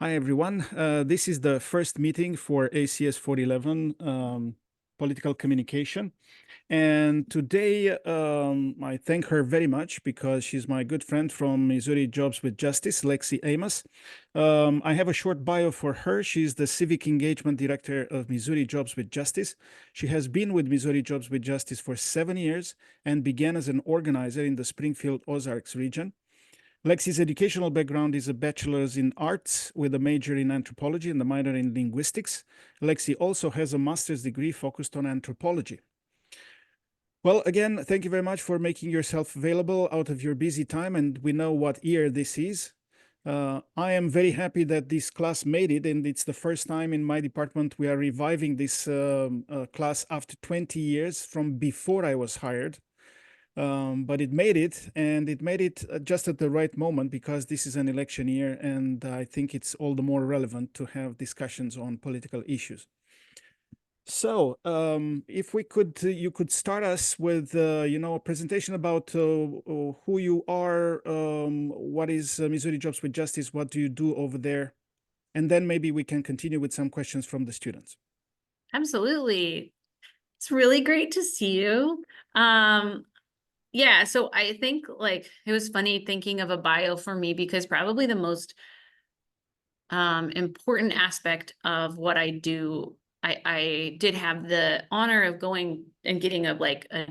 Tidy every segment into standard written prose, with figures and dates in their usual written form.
Hi, everyone. This is the first meeting for ACS 411 Political Communication. And today, I thank her very much because she's my good friend from Missouri Jobs with Justice, Lexi Amos. I have a short bio for her. She's the Civic Engagement Director of Missouri Jobs with Justice. She has been with Missouri Jobs with Justice for 7 years and began as an organizer in the Springfield Ozarks region. Lexi's educational background is a bachelor's in arts with a major in anthropology and a minor in linguistics. Lexi also has a master's degree focused on anthropology. Well, again, thank you very much for making yourself available out of your busy time, and we know what year this is. I am very happy that this class made it, and it's the first time in my department we are reviving this class after 20 years from before I was hired. But it made it, and it made it just at the right moment because this is an election year, and I think it's all the more relevant to have discussions on political issues. So, if we could, you could start us with, a presentation about who you are, what is Missouri Jobs with Justice, what do you do over there, and then maybe we can continue with some questions from the students. Absolutely. It's really great to see you. Yeah, so I think it was funny thinking of a bio for me because probably the most important aspect of what I do, I did have the honor of going and getting a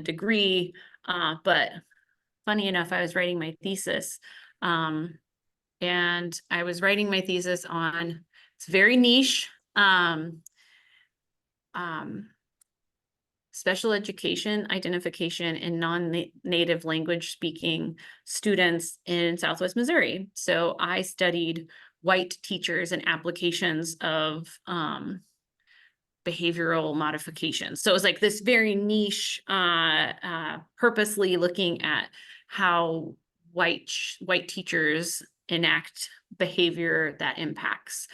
degree, but funny enough, I was writing my thesis, and I was writing my thesis on, it's very niche, special education identification in non-native language speaking students in Southwest Missouri. So I studied white teachers and applications of behavioral modifications. So it was like this very niche, purposely looking at how white teachers enact behavior that impacts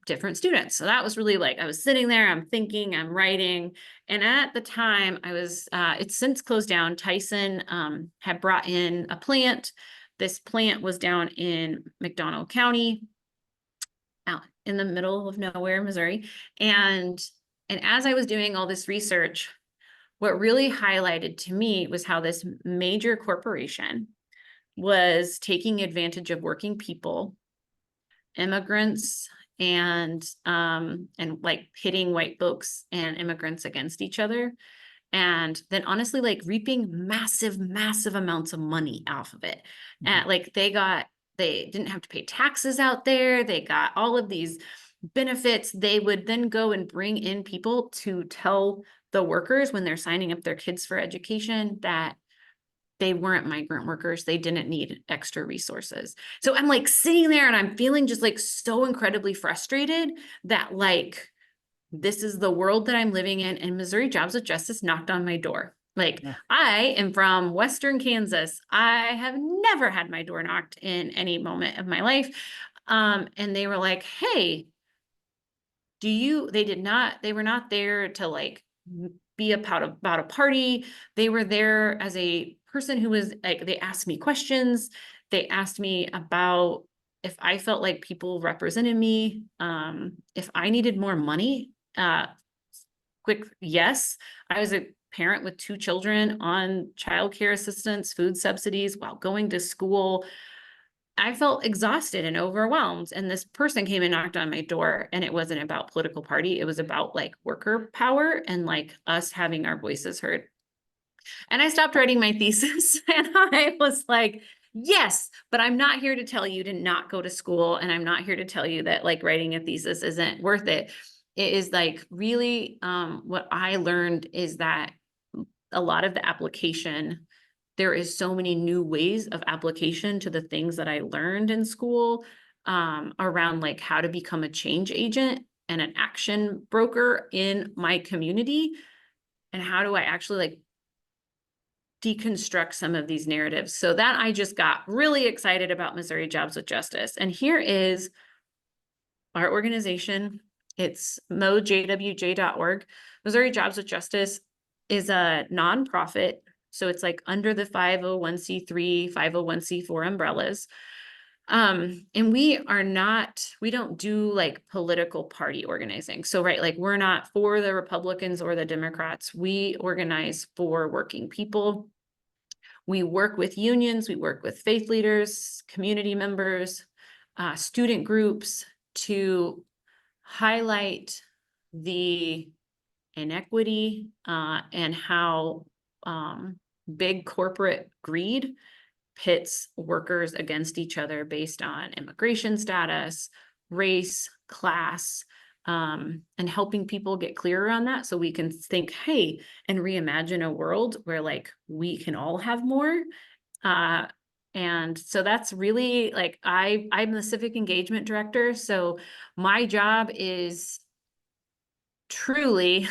different students. So that was really I was sitting there, I'm thinking, I'm writing. And at the time I was, it's since closed down. Tyson had brought in a plant. This plant was down in McDonough County, out in the middle of nowhere, Missouri. And as I was doing all this research, what really highlighted to me was how this major corporation was taking advantage of working people, immigrants, and pitting white folks and immigrants against each other. And then honestly, reaping massive amounts of money off of it. And they didn't have to pay taxes out there. They got all of these benefits. They would then go and bring in people to tell the workers when they're signing up their kids for education that they weren't migrant workers. They didn't need extra resources. So I'm sitting there and I'm feeling just so incredibly frustrated that this is the world that I'm living in, and Missouri Jobs with Justice knocked on my door. I am from Western Kansas. I have never had my door knocked in any moment of my life. And they were like, hey, they were not there to be about a party. They were there as a person who was they asked me questions. They asked me about if I felt like people represented me, if I needed more money. Quick yes. I was a parent with 2 children on childcare assistance, food subsidies while going to school. I felt exhausted and overwhelmed. And this person came and knocked on my door, and it wasn't about political party. It was about worker power and us having our voices heard. And I stopped writing my thesis and I was like, yes, but I'm not here to tell you to not go to school. And I'm not here to tell you that writing a thesis isn't worth it. It is really what I learned is that a lot of the application, there is so many new ways of application to the things that I learned in school around how to become a change agent and an action broker in my community. And how do I actually deconstruct some of these narratives? So that I just got really excited about Missouri Jobs with Justice. And here is our organization. It's mojwj.org. Missouri Jobs with Justice is a nonprofit. So it's under the 501c3, 501c4 umbrellas. And we don't do like political party organizing. So, right, like we're not for the Republicans or the Democrats. We organize for working people. We work with unions, we work with faith leaders, community members, student groups to highlight the inequity and how big corporate greed pits workers against each other based on immigration status, race, class, and helping people get clearer on that so we can think, hey, and reimagine a world where like we can all have more. Uh, and so that's really like I'm the civic engagement director. So my job is truly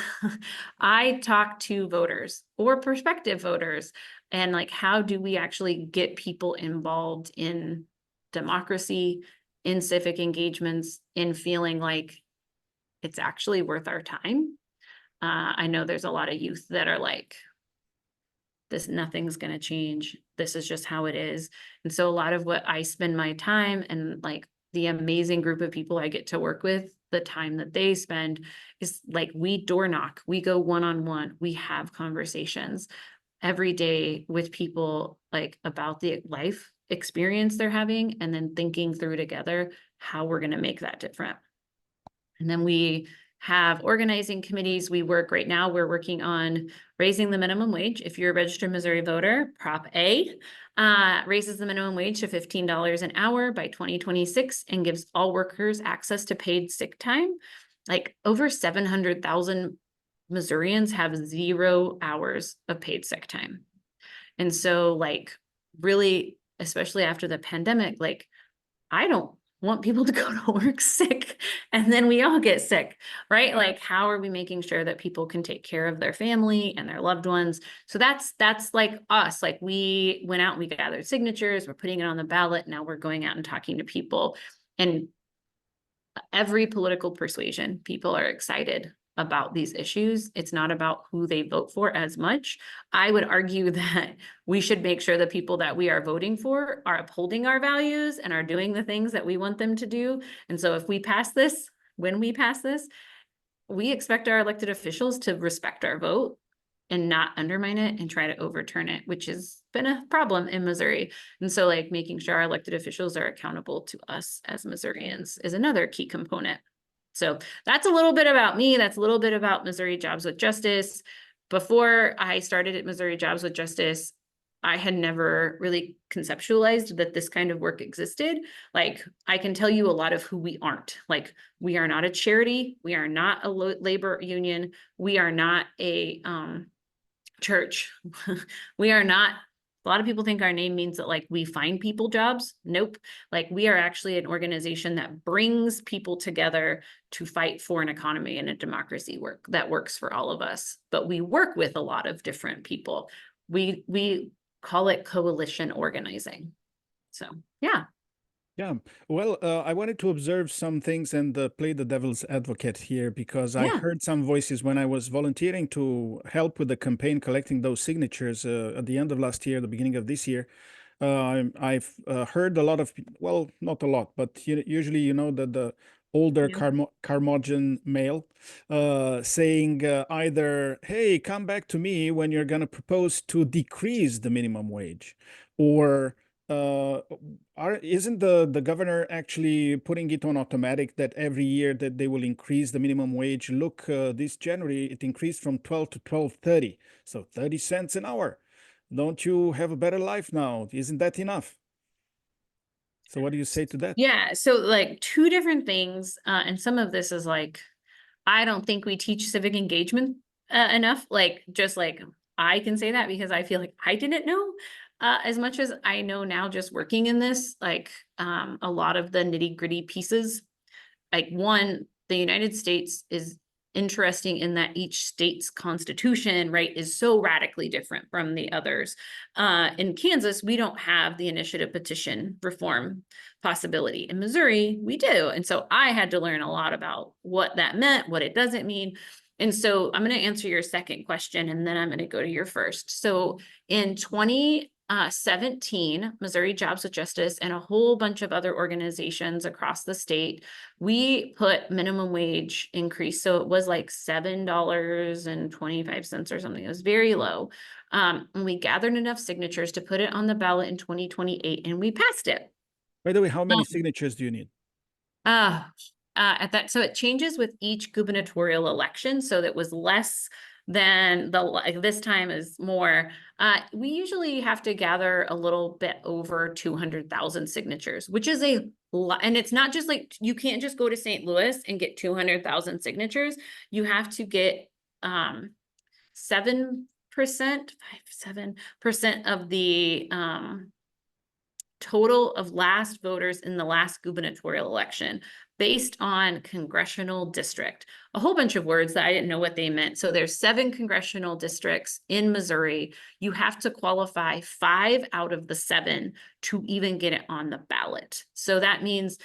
I talk to voters or prospective voters and like how do we actually get people involved in democracy, in civic engagements, in feeling like it's actually worth our time. I know there's a lot of youth that are like, this nothing's going to change. This is just how it is. And so a lot of what I spend my time and like the amazing group of people I get to work with, the time that they spend is like we door knock, we go one-on-one, we have conversations every day with people like about the life experience they're having and then thinking through together how we're going to make that different. And then we have organizing committees. We work right now, we're working on raising the minimum wage. If you're a registered Missouri voter, Prop A raises the minimum wage to $15 an hour by 2026 and gives all workers access to paid sick time. Like over 700,000 Missourians have 0 hours of paid sick time. And so like really, especially after the pandemic, like I don't want people to go to work sick and then we all get sick, right? Like how are we making sure that people can take care of their family and their loved ones? So that's like us. Like we went out and we gathered signatures, we're putting it on the ballot. Now we're going out and talking to people, and every political persuasion, people are excited about these issues. It's not about who they vote for as much. I would argue that we should make sure the people that we are voting for are upholding our values and are doing the things that we want them to do. And so if we pass this, when we pass this, we expect our elected officials to respect our vote and not undermine it and try to overturn it, which has been a problem in Missouri. And so like making sure our elected officials are accountable to us as Missourians is another key component. So that's a little bit about me. That's a little bit about Missouri Jobs with Justice. Before I started at Missouri Jobs with Justice, I had never really conceptualized that this kind of work existed. Like I can tell you a lot of who we aren't. Like we are not a charity. We are not a labor union. We are not a church. We are not, a lot of people think our name means that like we find people jobs. Nope. Like we are actually an organization that brings people together to fight for an economy and a democracy that works for all of us. But we work with a lot of different people. We call it coalition organizing. So yeah. Yeah, well, I wanted to observe some things and play the devil's advocate here because I Yeah. heard some voices when I was volunteering to help with the campaign, collecting those signatures at the end of last year, the beginning of this year. I've heard a lot of, well, not a lot, but usually, you know, that the older Yeah. curmudgeon male saying either, hey, come back to me when you're going to propose to decrease the minimum wage, or uh, isn't the governor actually putting it on automatic that every year that they will increase the minimum wage? Look, this January it increased from 12 to 12.30, so 30 cents an hour. Don't you have a better life now? Isn't that enough? So what do you say to that? Yeah. So like two different things. And some of this is like, I don't think we teach civic engagement enough. Like, just like I can say that because I feel like I didn't know as much as I know now just working in this, like a lot of the nitty gritty pieces. Like one, the United States is interesting in that each state's constitution, right, is so radically different from the others. In Kansas, we don't have the initiative petition reform possibility. In Missouri, we do. And so I had to learn a lot about what that meant, what it doesn't mean. And so I'm going to answer your second question, and then I'm going to go to your first. So in 17 Missouri Jobs with Justice and a whole bunch of other organizations across the state, we put minimum wage increase. So it was like $7.25 or something. It was very low. And we gathered enough signatures to put it on the ballot in 2028 and we passed it. By the way, how many Um, signatures do you need? At that, so it changes with each gubernatorial election. So that was less than like this time is more. We usually have to gather a little bit over 200,000 signatures, which is a lot. And it's not just like, you can't just go to St. Louis and get 200,000 signatures. You have to get 7%, 7% of the total of last voters in the last gubernatorial election based on congressional district. A whole bunch of words that I didn't know what they meant. So there's 7 congressional districts in Missouri. You have to qualify 5 out of the 7 to even get it on the ballot. So that means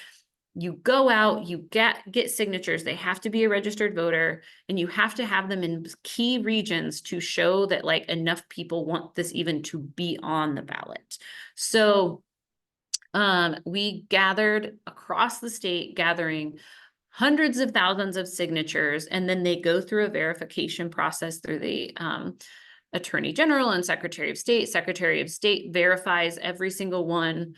you go out, you get signatures. They have to be a registered voter, and you have to have them in key regions to show that like enough people want this even to be on the ballot. So we gathered across the state, gathering hundreds of thousands of signatures, and then they go through a verification process through the Attorney General and Secretary of State. Secretary of State verifies every single one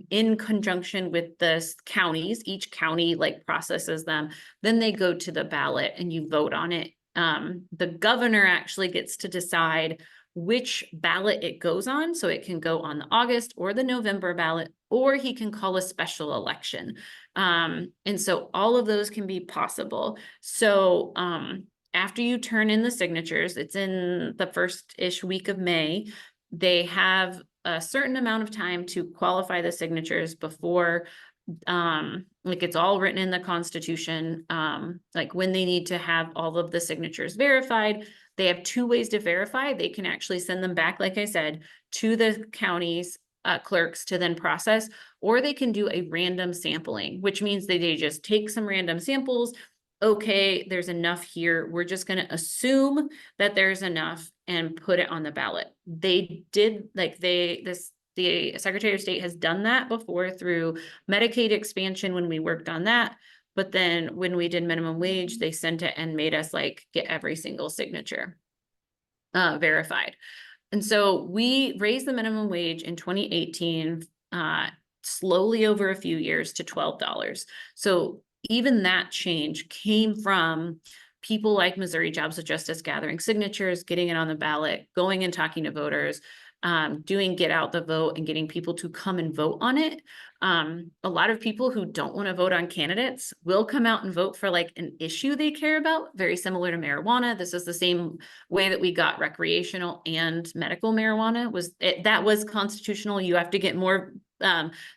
in conjunction with the counties. Each county like processes them. Then they go to the ballot and you vote on it. The governor actually gets to decide which ballot it goes on. So it can go on the August or the November ballot, or he can call a special election. And so all of those can be possible. So after you turn in the signatures, it's in the first-ish week of May, they have a certain amount of time to qualify the signatures before like it's all written in the Constitution, like when they need to have all of the signatures verified. They have 2 ways to verify. They can actually send them back, like I said, to the county's clerks to then process, or they can do a random sampling, which means that they just take some random samples. Okay, there's enough here. We're just going to assume that there's enough and put it on the ballot. They did like the Secretary of State has done that before through Medicaid expansion when we worked on that. But then when we did minimum wage, they sent it and made us like get every single signature verified. And so we raised the minimum wage in 2018, slowly over a few years to $12. So even that change came from people like Missouri Jobs with Justice gathering signatures, getting it on the ballot, going and talking to voters, doing get out the vote and getting people to come and vote on it. A lot of people who don't want to vote on candidates will come out and vote for like an issue they care about, very similar to marijuana. This is the same way that we got recreational and medical marijuana. That was constitutional. You have to get more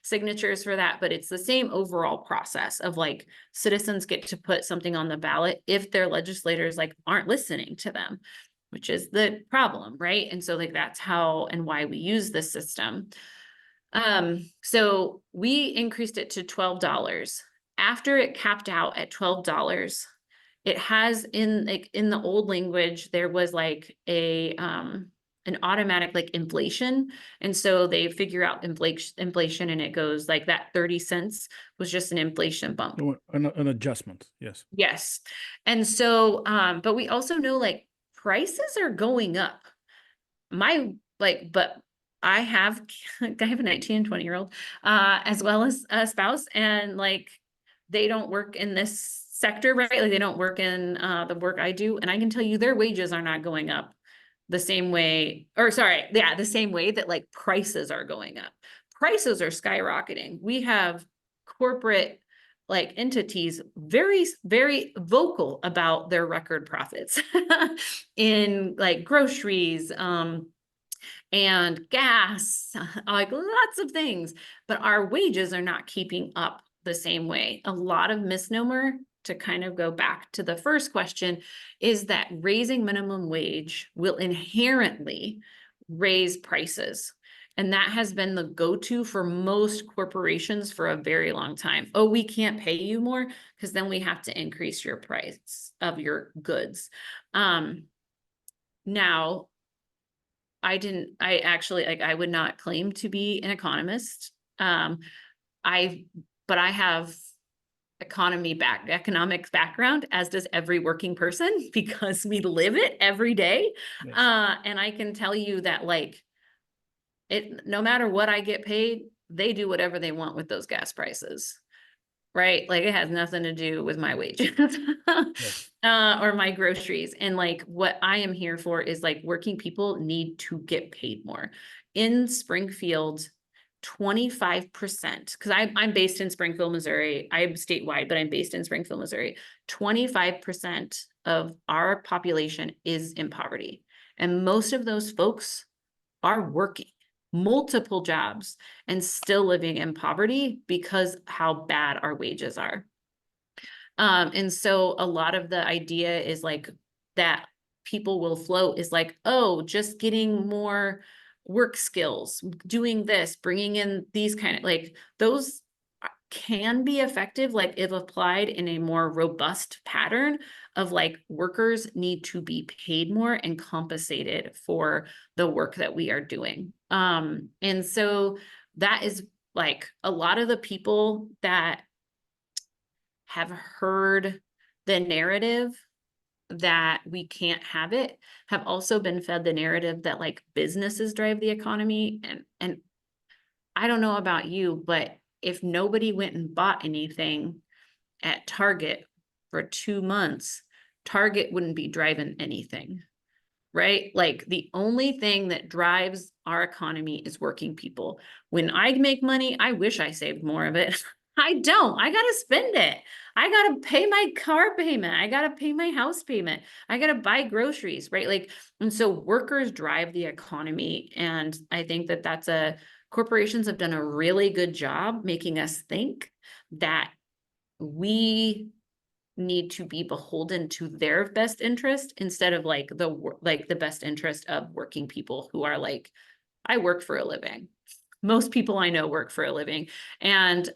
signatures for that, but it's the same overall process of like citizens get to put something on the ballot if their legislators like aren't listening to them, which is the problem, right? And so like that's how and why we use this system. So we increased it to $12. After it capped out at $12, it has in the old language, there was like an automatic like inflation. And so they figure out inflation and it goes like that 30 cents was just an inflation bump. An adjustment, yes. Yes. And so, but we also know like prices are going up. But I have a 19 and 20-year-old, as well as a spouse, and like, they don't work in this sector, right? Like they don't work in, the work I do. And I can tell you their wages are not going up the same way, the same way that like prices are going up. Prices are skyrocketing. We have corporate like entities very, very vocal about their record profits in like groceries, and gas, like lots of things, but our wages are not keeping up the same way. A lot of misnomer, to kind of go back to the first question, is that raising minimum wage will inherently raise prices. And that has been the go-to for most corporations for a very long time. Oh, we can't pay you more because then we have to increase your price of your goods. Now, I actually, like, I would not claim to be an economist. I, but I have economics background, as does every working person, because we live it every day. Yes. And I can tell you that, like, no matter what I get paid, they do whatever they want with those gas prices. Right? Like, it has nothing to do with my wages Yes. or my groceries. And like, what I am here for is, like, working people need to get paid more. In Springfield, 25%, because I'm based in Springfield, Missouri. I'm statewide, but I'm based in Springfield, Missouri. 25% of our population is in poverty. And most of those folks are working multiple jobs and still living in poverty because how bad our wages are. And so a lot of the idea is like that people will float is like, oh, just getting more work skills, doing this, bringing in these kind of, like, those can be effective, like if applied in a more robust pattern of, like, workers need to be paid more and compensated for the work that we are doing. And so that is, like, a lot of the people that have heard the narrative that we can't have it have also been fed the narrative that, like, businesses drive the economy. And I don't know about you, but if nobody went and bought anything at Target for 2 months, Target wouldn't be driving anything, right? Like, the only thing that drives our economy is working people. When I make money, I wish I saved more of it. I don't. I gotta spend it. I gotta pay my car payment. I gotta pay my house payment. I gotta buy groceries, right? Like, and so workers drive the economy. And I think that corporations have done a really good job making us think that we need to be beholden to their best interest instead of, like, the best interest of working people who are like, I work for a living. Most people I know work for a living. And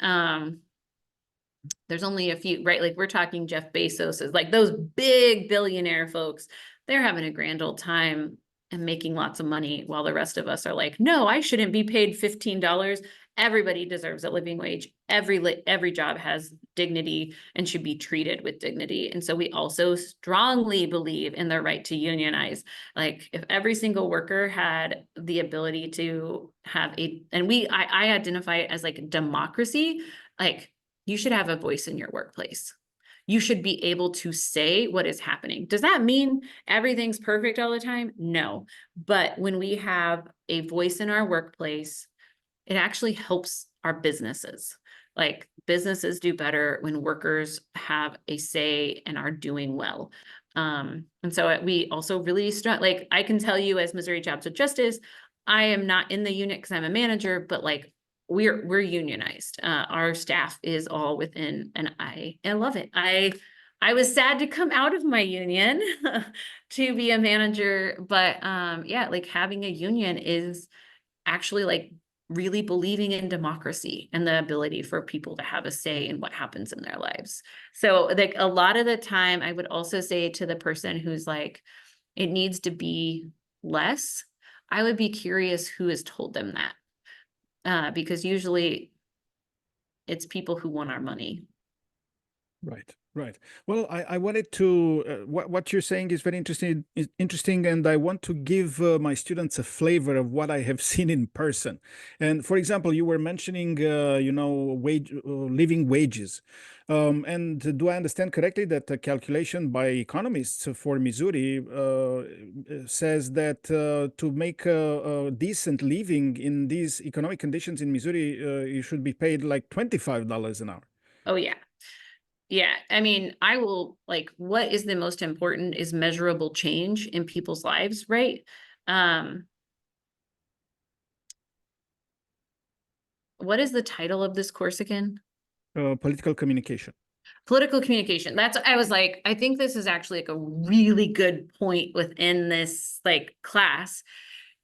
there's only a few, right? Like, we're talking Jeff Bezos, is like those big billionaire folks. They're having a grand old time and making lots of money, while the rest of us are like, no, I shouldn't be paid $15. Everybody deserves a living wage. Every job has dignity and should be treated with dignity. And so we also strongly believe in the right to unionize. Like, if every single worker had the ability to have I identify it as, like, democracy, like, you should have a voice in your workplace. You should be able to say what is happening. Does that mean everything's perfect all the time? No. But when we have a voice in our workplace, it actually helps our businesses. Like, businesses do better when workers have a say and are doing well. And so we also really like, I can tell you, as Missouri Jobs with Justice, I am not in the unit because I'm a manager, but, like, we're unionized. Our staff is all within, and I love it. I was sad to come out of my union to be a manager, but yeah, like, having a union is actually, like, really believing in democracy and the ability for people to have a say in what happens in their lives. So, like, a lot of the time, I would also say to the person who's like, it needs to be less, I would be curious who has told them that. Because usually it's people who want our money. Right, right. Well, I wanted to, what you're saying is very interesting, and I want to give my students a flavor of what I have seen in person. And for example, you were mentioning, living wages. And do I understand correctly that the calculation by economists for Missouri says that to make a decent living in these economic conditions in Missouri, you should be paid like $25 an hour? Oh yeah. Yeah. I mean, I will, like, what is the most important is measurable change in people's lives, right? What is the title of this course again? Political communication. Political communication. I was like, I think this is actually, like, a really good point within this, like, class,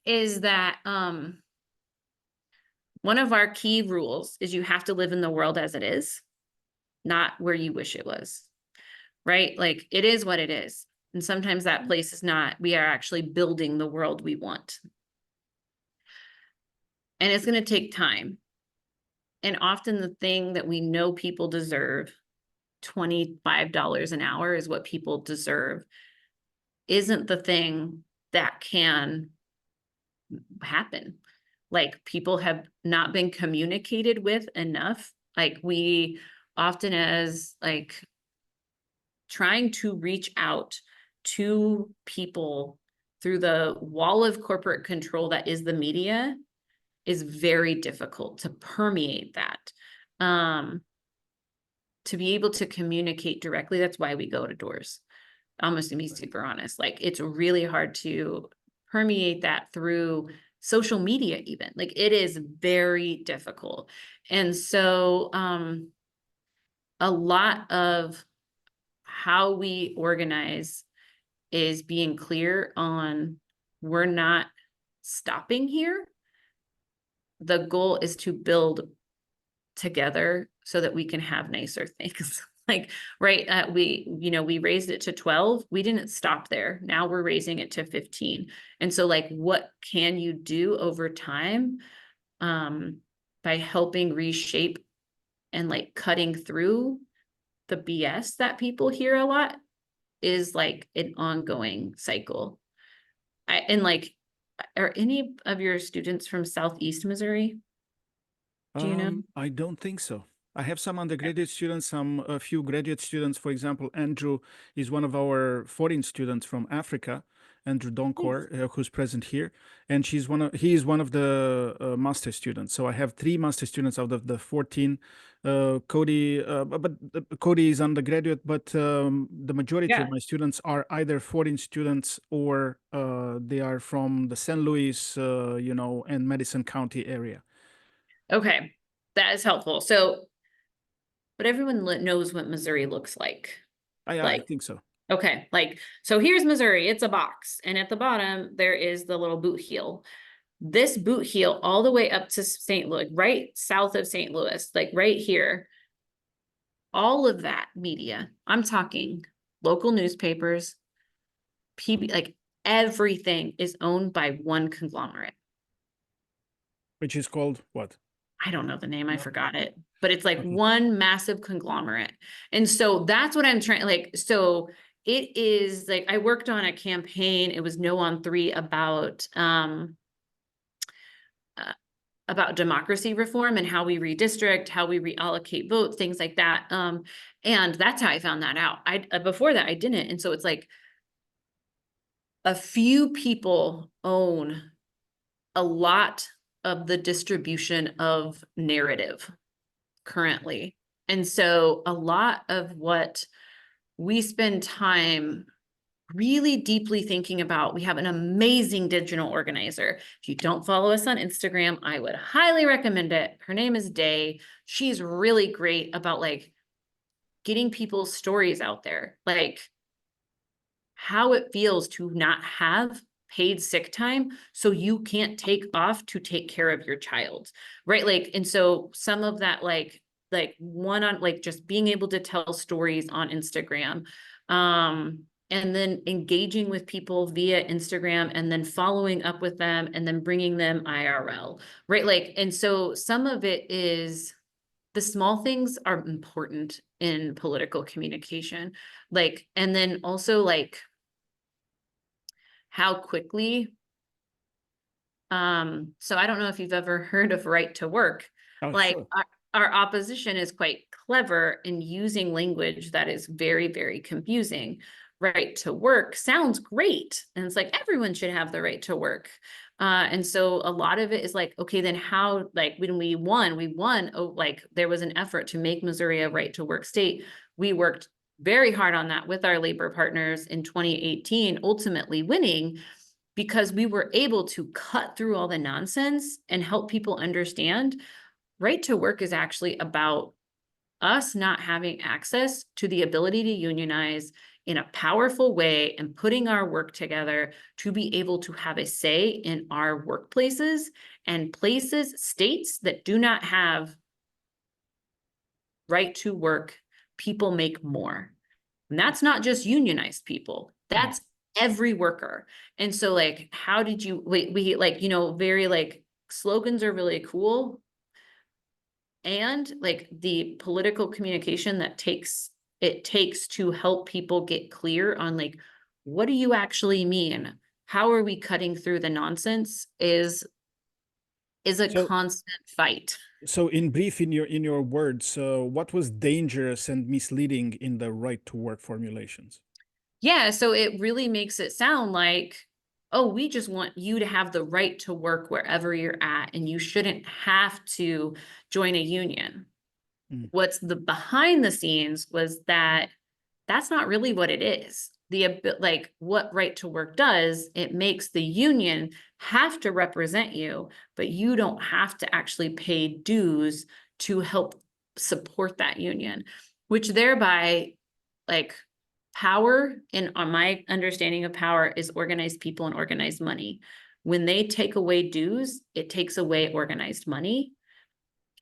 is that one of our key rules is you have to live in the world as it is, not where you wish it was, right? Like, it is what it is. And sometimes that place is not, we are actually building the world we want. and it's going to take time. And often the thing that we know people deserve, $25 an hour is what people deserve, isn't the thing that can happen. Like, people have not been communicated with enough. Like, we often, as like trying to reach out to people through the wall of corporate control that is the media, is very difficult to permeate that. To be able to communicate directly, that's why we go to doors. Almost to be super honest, like, it's really hard to permeate that through social media even. Like, it is very difficult. And so a lot of how we organize is being clear on, we're not stopping here. The goal is to build together so that we can have nicer things. Like, right, we raised it to 12. We didn't stop there. Now we're raising it to 15. And so, like, what can you do over time by helping reshape and like cutting through the BS that people hear a lot, is like an ongoing cycle. And like, are any of your students from Southeast Missouri? Do you know? I don't think so. I have some undergraduate students, a few graduate students. For example, Andrew is one of our foreign students from Africa, Andrew Nice. Donkor, who's present here, and he is one of the master students. So I have three master students out of the 14. Cody, Cody is undergraduate, but the majority of Yeah. my students are either foreign students or they are from the St. Louis, and Madison County area. Okay, that is helpful. So, but everyone knows what Missouri looks like. I Like, think so. okay, like, so here's Missouri, it's a box, and at the bottom, there is the little boot heel. This boot heel all the way up to St. Louis, right south of St. Louis, like right here, all of that media, I'm talking local newspapers, PB, like everything is owned by one conglomerate. Which is called what? I don't know the name, I No. forgot it, but it's like Okay. one massive conglomerate. And so that's what I'm trying, like, so it is like, I worked on a campaign, it was No on 3, uh, about democracy reform and how we redistrict, how we reallocate votes, things like that. And that's how I found that out. Before that I didn't. And so it's like, a few people own a lot of the distribution of narrative currently. And so a lot of what we spend time really deeply thinking about, we have an amazing digital organizer. If you don't follow us on Instagram, I would highly recommend it. Her name is Day. She's really great about like getting people's stories out there, like how it feels to not have paid sick time, so you can't take off to take care of your child, right? Like, and so some of that, like one on, like, just being able to tell stories on Instagram, and then engaging with people via Instagram, and then following up with them, and then bringing them IRL, right? Like, and so some of it is, the small things are important in political communication, like, and then also like how quickly, so I don't know if you've ever heard of right to work. Oh, Like, sure. our opposition is quite clever in using language that is very, very confusing. Right to work sounds great, and it's like everyone should have the right to work. And so a lot of it is like, okay, then how, like, when we won, oh, like, there was an effort to make Missouri a right to work state. We worked very hard on that with our labor partners in 2018, ultimately winning, because we were able to cut through all the nonsense and help people understand right to work is actually about us not having access to the ability to unionize in a powerful way and putting our work together to be able to have a say in our workplaces, and places, states that do not have right to work, people make more. And that's not just unionized people, that's every worker. And so like, how did you, we like, very like slogans are really cool. And like the political communication that it takes to help people get clear on like, what do you actually mean? How are we cutting through the nonsense is a So, constant fight. so in brief, in your words, what was dangerous and misleading in the right to work formulations? Yeah, so it really makes it sound like, oh, we just want you to have the right to work wherever you're at, and you shouldn't have to join a union. Mm. What's the behind the scenes was that that's not really what it is. Like what right to work does, it makes the union have to represent you, but you don't have to actually pay dues to help support that union, which thereby, like, power, and on my understanding of power, is organized people and organized money. When they take away dues, it takes away organized money.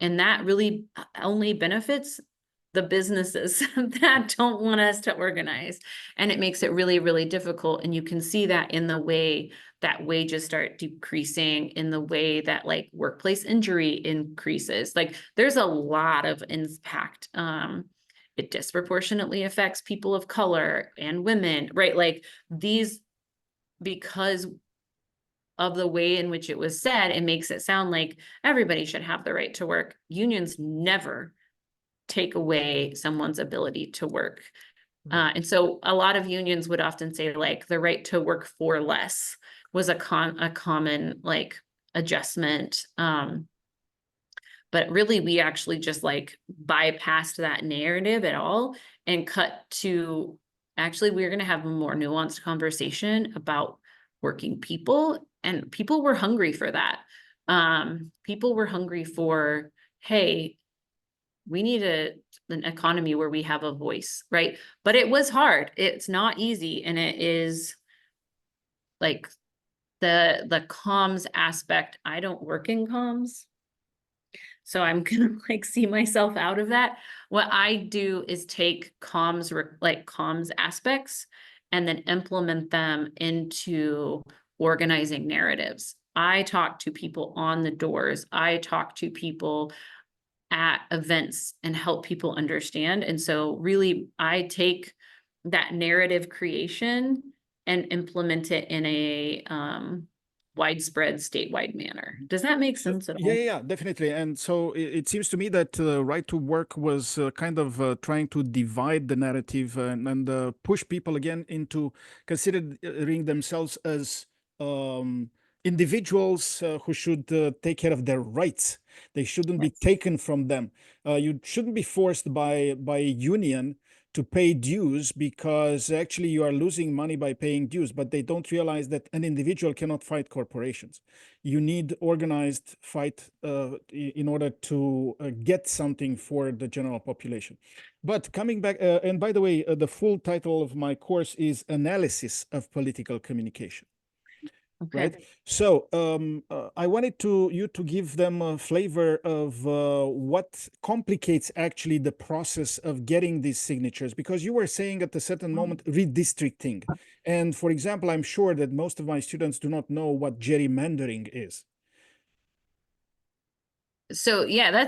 And that really only benefits the businesses that don't want us to organize. And it makes it really, really difficult. And you can see that in the way that wages start decreasing, in the way that like workplace injury increases. Like there's a lot of impact. It disproportionately affects people of color and women, right? Like these, because of the way in which it was said, it makes it sound like everybody should have the right to work. Unions never take away someone's ability to work. And so a lot of unions would often say like the right to work for less was a common like adjustment. But really we actually just like bypassed that narrative at all and cut to, actually we're going to have a more nuanced conversation about working people, and people were hungry for that. People were hungry for, hey, we need an economy where we have a voice, right? But it was hard. It's not easy. And it is like the comms aspect. I don't work in comms, so I'm gonna like see myself out of that. What I do is take like comms aspects and then implement them into organizing narratives. I talk to people on the doors. I talk to people at events and help people understand. And so really I take that narrative creation and implement it in a widespread statewide manner. Does that make So, sense at yeah, all? yeah, yeah, definitely. And so it seems to me that right to work was kind of trying to divide the narrative and push people again into considering themselves as um, individuals who should take care of their rights. They shouldn't be Yes. taken from them. You shouldn't be forced by a union to pay dues, because actually you are losing money by paying dues, but they don't realize that an individual cannot fight corporations. You need organized fight in order to get something for the general population. But coming back, and by the way, the full title of my course is Analysis of Political Communication. Okay. Right. So I wanted you to give them a flavor of what complicates actually the process of getting these signatures, because you were saying at a certain moment redistricting. And for example, I'm sure that most of my students do not know what gerrymandering is. So yeah,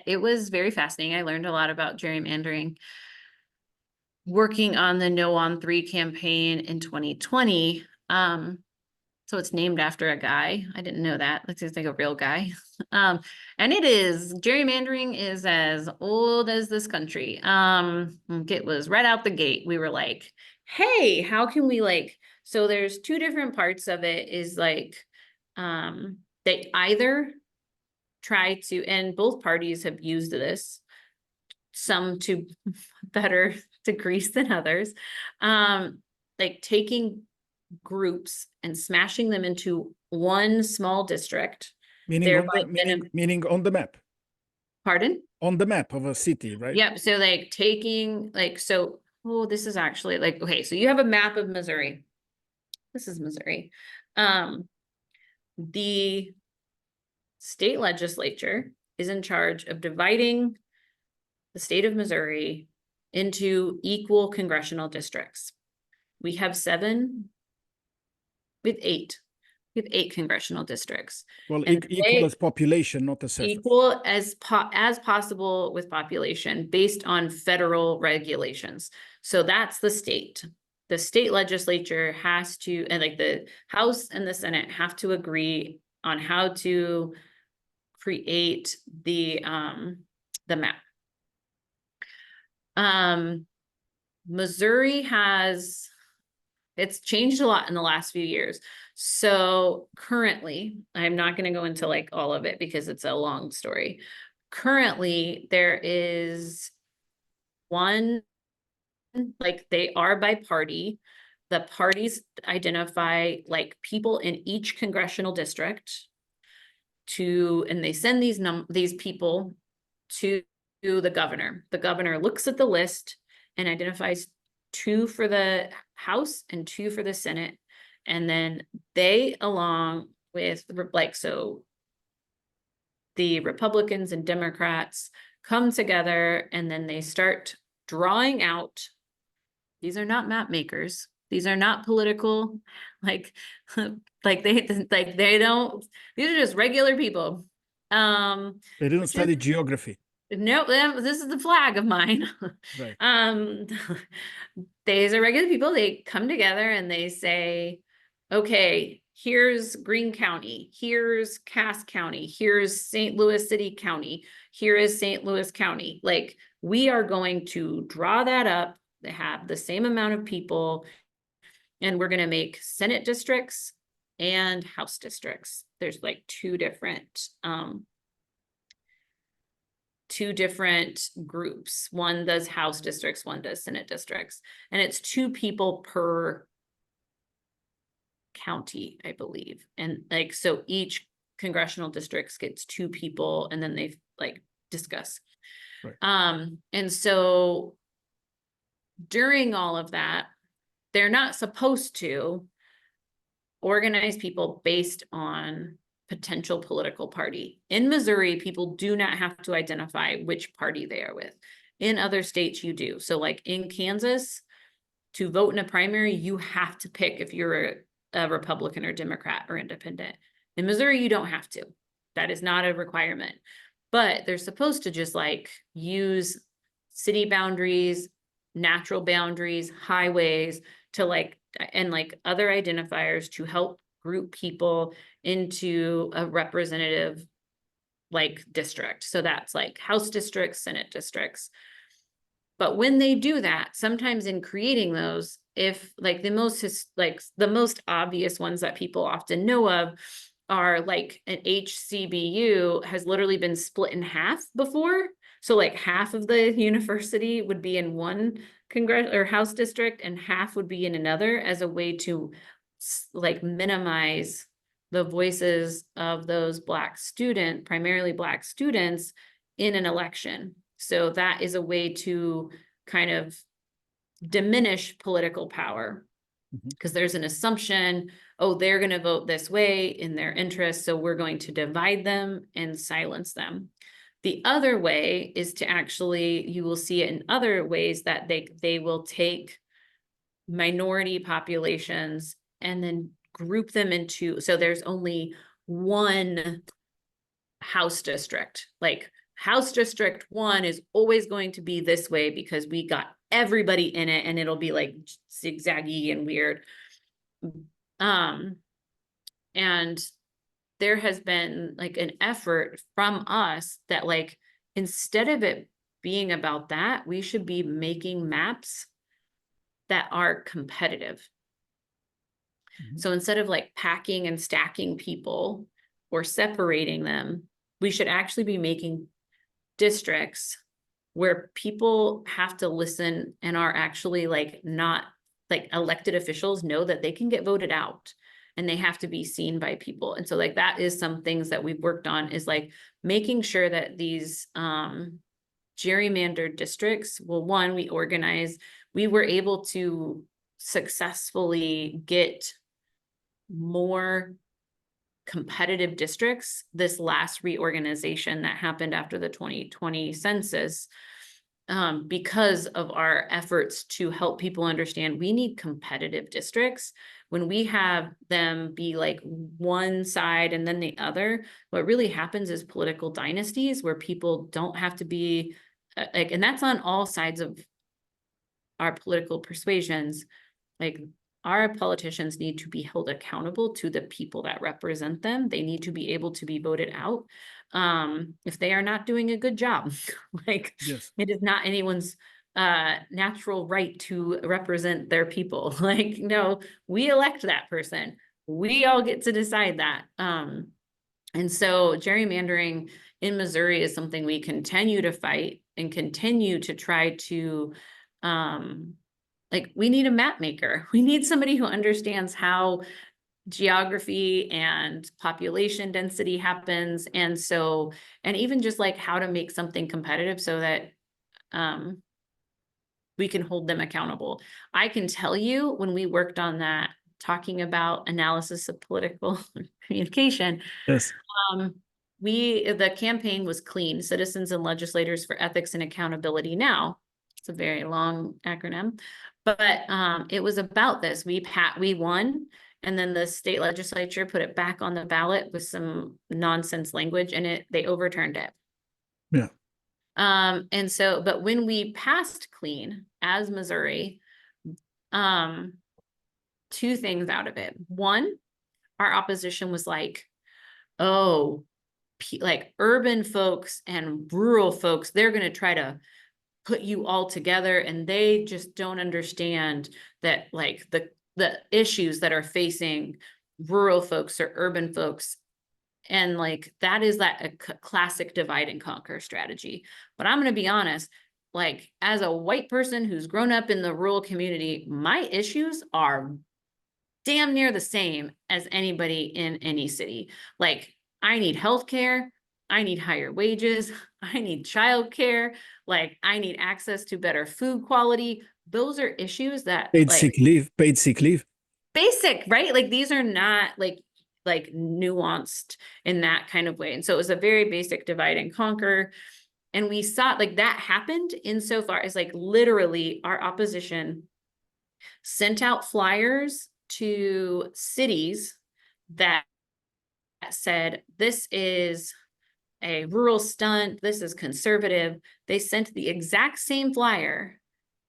it was very fascinating. I learned a lot about gerrymandering working on the No on 3 campaign in 2020. So it's named after a guy. I didn't know that. That's just like a real guy. And gerrymandering is as old as this country. It was right out the gate. We were like, hey, how can we like, so there's two different parts of it is like, they either try to, and both parties have used this, some to better degrees than others, like taking groups and smashing them into one small district, Meaning on thereby the meaning on the map, pardon? on the map of a city, right? Yep. So like taking like, so, oh, this is actually like, okay, so you have a map of Missouri. This is Missouri. The state legislature is in charge of dividing the state of Missouri into equal congressional districts. We have 7 with 8. We have 8 congressional districts. Well, And equal as population, not as surface. Equal as possible with population based on federal regulations. So that's the state. The state legislature has to, and like the House and the Senate have to agree on how to create the map. Missouri has, it's changed a lot in the last few years. So currently, I'm not going to go into like all of it because it's a long story. Currently, there is one, like they are by party. The parties identify like people in each congressional district and they send these people to the governor. The governor looks at the list and identifies 2 for the House and 2 for the Senate. And then they, along with so the Republicans and Democrats come together and then they start drawing out. These are not map makers. These are not political, like they don't, these are just regular people. They didn't study geography. No, this is the flag of mine. Right. These are regular people. They come together and they say, okay, here's Greene County, here's Cass County, here's St. Louis City County, here is St. Louis County. Like, we are going to draw that up. They have the same amount of people, and we're going to make Senate districts and House districts. There's like two different groups. One does House districts, one does Senate districts, and it's 2 people per county, I believe. And like, so each congressional districts gets 2 people, and then they like discuss. Right. And so during all of that, they're not supposed to organize people based on potential political party. In Missouri, people do not have to identify which party they are with. In other states, you do. So like in Kansas, to vote in a primary, you have to pick if you're a Republican or Democrat or independent. In Missouri, you don't have to. That is not a requirement. But they're supposed to just like use city boundaries, natural boundaries, highways to like, and like other identifiers to help group people into a representative like district. So that's like House districts, Senate districts. But when they do that, sometimes in creating those, if like the most obvious ones that people often know of are like an HCBU has literally been split in half before. So like half of the university would be in one Congress or House district and half would be in another, as a way to like minimize the voices of those primarily Black students in an election. So that is a way to kind of diminish political power, because there's an assumption, oh, they're going to vote this way in their interest, so we're going to divide them and silence them. The other way is to actually, you will see it in other ways, that they will take minority populations and then group them into, so there's only one House district. Like House District 1 is always going to be this way because we got everybody in it, and it'll be like zigzaggy and weird. And there has been like an effort from us that like, instead of it being about that, we should be making maps that are competitive. So instead of like packing and stacking people or separating them, we should actually be making districts where people have to listen and are actually like not like elected officials know that they can get voted out and they have to be seen by people. And so like that is some things that we've worked on, is like making sure that these gerrymandered districts, well, one, we were able to successfully get more competitive districts this last reorganization that happened after the 2020 census. because of our efforts to help people understand we need competitive districts. When we have them be like one side and then the other, what really happens is political dynasties where people don't have to be like, and that's on all sides of our political persuasions. Like, our politicians need to be held accountable to the people that represent them. They need to be able to be voted out if they are not doing a good job. Like, Yes. it is not anyone's natural right to represent their people. Like, no, we elect that person. We all get to decide that. And so gerrymandering in Missouri is something we continue to fight and continue to try to like, we need a map maker. We need somebody who understands how geography and population density happens. And so, and even just like how to make something competitive so that we can hold them accountable. I can tell you when we worked on that, talking about analysis of political communication, Yes. the campaign was clean, Citizens and Legislators for Ethics and Accountability Now. It's a very long acronym, but it was about this. We won, and then the state legislature put it back on the ballot with some nonsense language, and they overturned it. Yeah. And so, but when we passed clean as Missouri, two things out of it. One, our opposition was like, oh, like urban folks and rural folks, they're going to try to put you all together, and they just don't understand that like the issues that are facing rural folks or urban folks. And like, that is a classic divide and conquer strategy. But I'm going to be honest, like, as a white person who's grown up in the rural community, my issues are damn near the same as anybody in any city. Like, I need healthcare, I need higher wages, I need childcare, like, I need access to better food quality. Those are issues that Paid like sick leave, paid sick leave. basic, right? Like, these are not like nuanced in that kind of way. And so it was a very basic divide and conquer. And we saw like that happened insofar as like literally our opposition sent out flyers to cities that said, this is a rural stunt, this is conservative. They sent the exact same flyer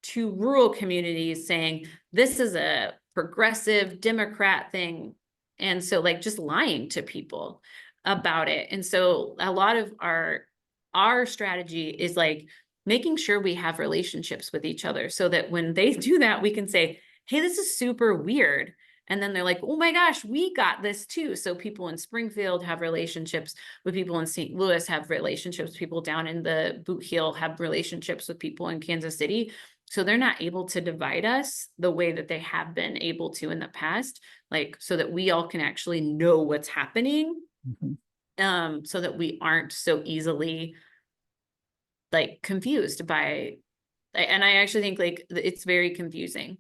to rural communities saying, this is a progressive Democrat thing. And so like just lying to people about it. And so a lot of our strategy is like making sure we have relationships with each other so that when they do that, we can say, hey, this is super weird. And then they're like, oh my gosh, we got this too. So people in Springfield have relationships with people in St. Louis, have relationships, people down in the Boot Heel have relationships with people in Kansas City. So they're not able to divide us the way that they have been able to in the past, like so that we all can actually know what's happening, so that we aren't so easily like confused by, and I actually think like it's very confusing.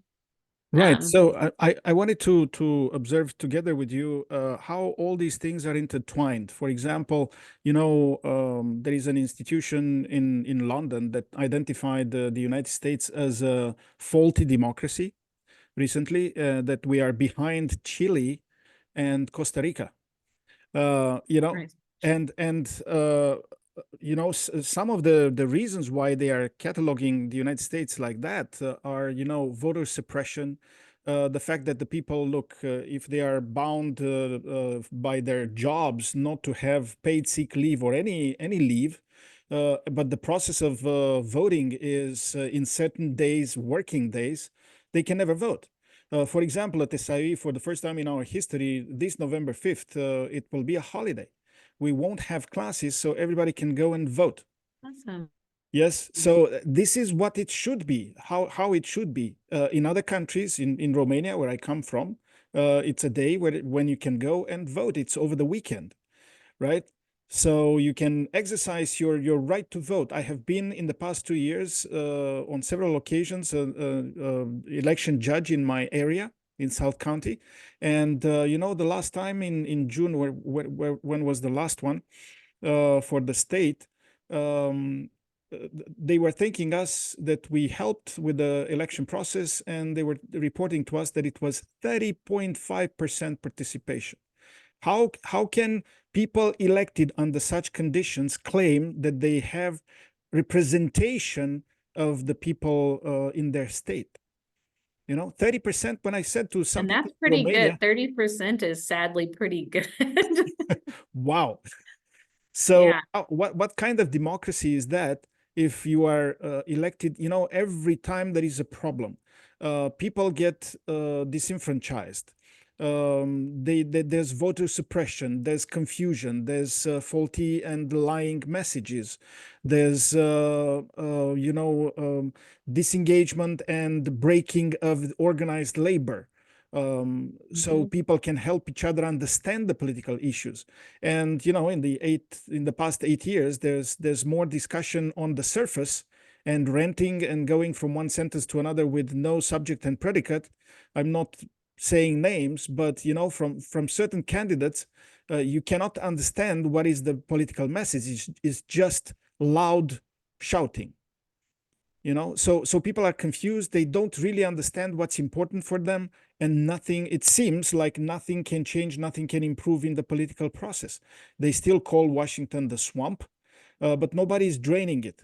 Right. So I wanted to observe together with you how all these things are intertwined. For example, there is an institution in London that identified the United States as a faulty democracy recently, that we are behind Chile and Costa Rica. Right. Some of the reasons why they are cataloging the United States like that are, voter suppression, the fact that the people look, if they are bound by their jobs not to have paid sick leave or any leave, but the process of voting is in certain days, working days, they can never vote. For example, at SIE, for the first time in our history, this November 5th, it will be a holiday. We won't have classes, so everybody can go and vote. Awesome. Yes, so this is what it should be, how it should be. In other countries, in Romania, where I come from, it's a day when you can go and vote. It's over the weekend, right? So you can exercise your right to vote. I have been in the past 2 years on several occasions election judge in my area in South County, and the last time in June, when was the last one for the state? they were thanking us that we helped with the election process, and they were reporting to us that it was 30.5% participation. How can people elected under such conditions claim that they have representation of the people in their state? 30%. When I said to some And people that's in pretty Romania, good. 30% is sadly pretty good. wow. So Yeah. what kind of democracy is that if you are elected? Every time there is a problem, people get disenfranchised. There's voter suppression, there's confusion, there's faulty and lying messages, there's disengagement and breaking of organized labor. So Mhm. people can help each other understand the political issues. And in the past 8 years, there's more discussion on the surface and ranting and going from one sentence to another with no subject and predicate. I'm not saying names, but from certain candidates, you cannot understand what is the political message. It's just loud shouting. So people are confused. They don't really understand what's important for them, and nothing, it seems like nothing can change, nothing can improve in the political process. They still call Washington the swamp, but nobody is draining it.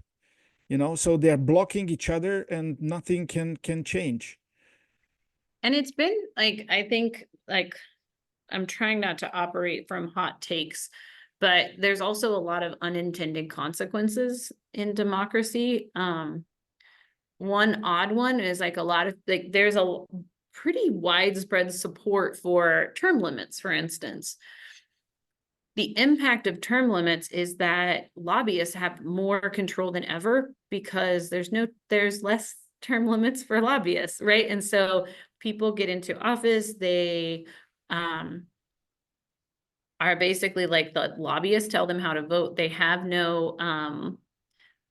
So they're blocking each other, and nothing can change. And it's been like, I think, like, I'm trying not to operate from hot takes, but there's also a lot of unintended consequences in democracy. One odd one is like a lot of, like, there's a pretty widespread support for term limits, for instance. The impact of term limits is that lobbyists have more control than ever because there's less term limits for lobbyists, right? And so people get into office, they are basically like, the lobbyists tell them how to vote. They have no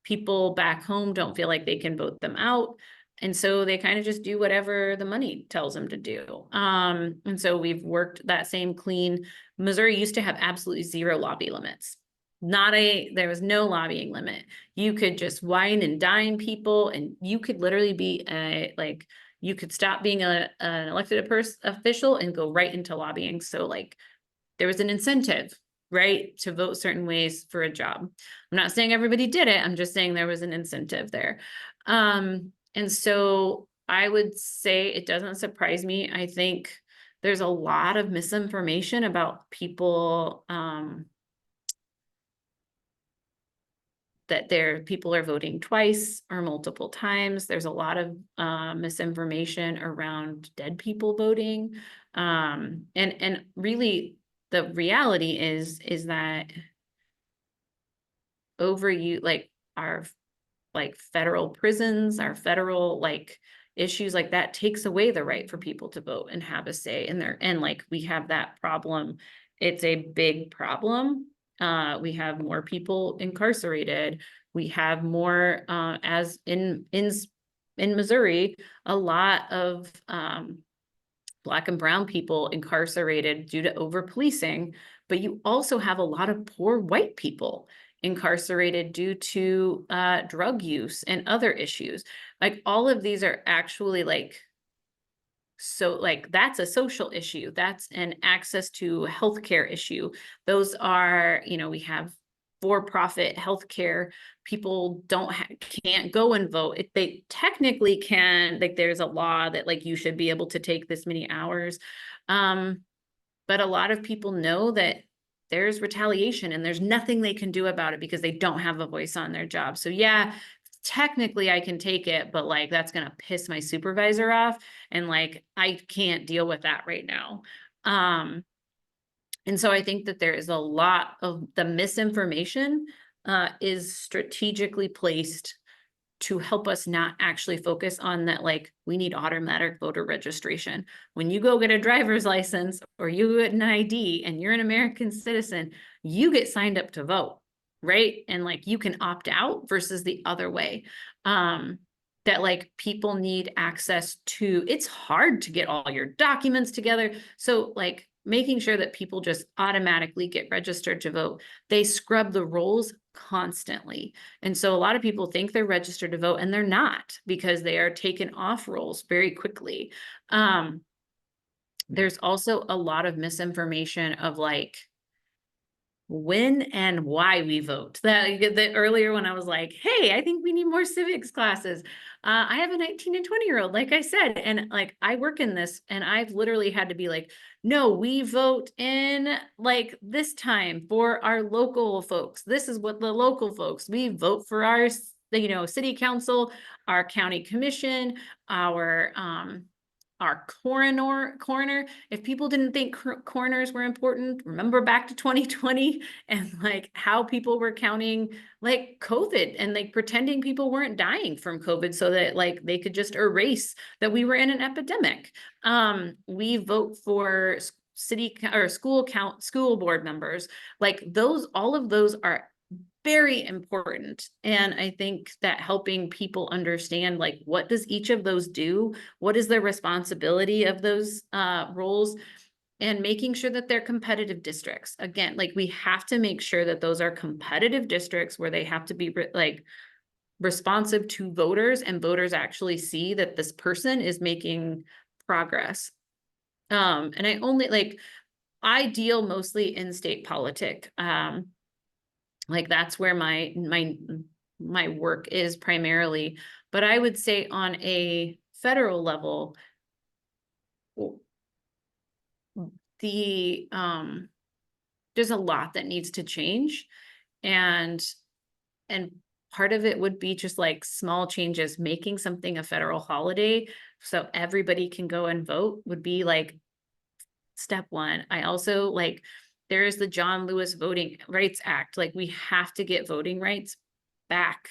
people back home don't feel like they can vote them out. And so they kind of just do whatever the money tells them to do. And so we've worked that same clean. Missouri used to have absolutely zero lobby limits. There was no lobbying limit. You could just wine and dine people, and you could literally be you could stop being an elected official and go right into lobbying. So like, there was an incentive, right, to vote certain ways for a job. I'm not saying everybody did it. I'm just saying there was an incentive there. And so I would say it doesn't surprise me. I think there's a lot of misinformation about people, that people are voting twice or multiple times. There's a lot of misinformation around dead people voting. And really the reality is that like our like federal prisons, our federal like issues like that takes away the right for people to vote and have a say in there. And like, we have that problem. It's a big problem. We have more people incarcerated. We have more, as in Missouri, a lot of Black and brown people incarcerated due to over policing, but you also have a lot of poor white people incarcerated due to drug use and other issues. Like, all of these are actually like, so like, that's a social issue. That's an access to healthcare issue. Those are, we have for-profit healthcare. People can't go and vote. If they technically can, like, there's a law that like, you should be able to take this many hours. But a lot of people know that there's retaliation and there's nothing they can do about it because they don't have a voice on their job. So yeah, technically I can take it, but like, that's going to piss my supervisor off. And like, I can't deal with that right now. And so I think that there is a lot of the misinformation is strategically placed to help us not actually focus on that. Like, we need automatic voter registration. When you go get a driver's license or you get an ID and you're an American citizen, you get signed up to vote, right? And like, you can opt out versus the other way. That like, people need access to, it's hard to get all your documents together. So like, making sure that people just automatically get registered to vote. They scrub the rolls constantly. And so a lot of people think they're registered to vote and they're not, because they are taken off rolls very quickly. There's also a lot of misinformation of like when and why we vote. That earlier when I was like, hey, I think we need more civics classes. I have a 19 and 20-year-old, like I said, and like I work in this, and I've literally had to be like, no, we vote in like this time for our local folks. This is what the local folks, we vote for our, city council, our county commission, our coroner. If people didn't think coroners were important, remember back to 2020 and like how people were counting like COVID and like pretending people weren't dying from COVID so that like they could just erase that we were in an epidemic. We vote for city or school board members. Like those, all of those are very important. And I think that helping people understand like what does each of those do, what is the responsibility of those roles, and making sure that they're competitive districts. Again, like we have to make sure that those are competitive districts where they have to be like responsive to voters, and voters actually see that this person is making progress. And I deal mostly in state politic. Like that's where my work is primarily. But I would say on a federal level, the there's a lot that needs to change. And part of it would be just like small changes, making something a federal holiday so everybody can go and vote would be like step one. I also like, there is the John Lewis Voting Rights Act. Like we have to get voting rights back.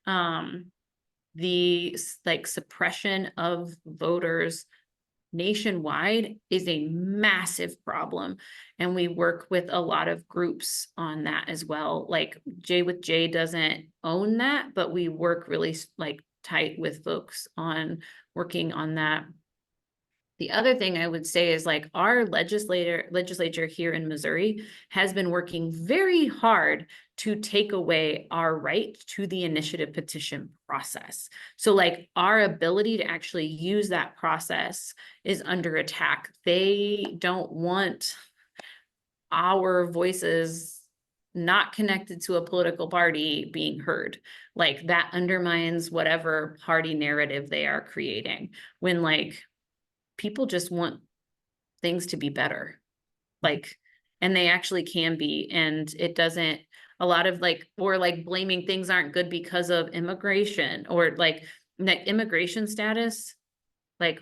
The like suppression of voters nationwide is a massive problem. And we work with a lot of groups on that as well. Like J with J doesn't own that, but we work really like tight with folks on working on that. The other thing I would say is like our legislature here in Missouri has been working very hard to take away our right to the initiative petition process. So like our ability to actually use that process is under attack. They don't want our voices not connected to a political party being heard. Like that undermines whatever party narrative they are creating, when like people just want things to be better. Like, and they actually can be. And it doesn't, a lot of like, or like blaming things aren't good because of immigration or like immigration status. Like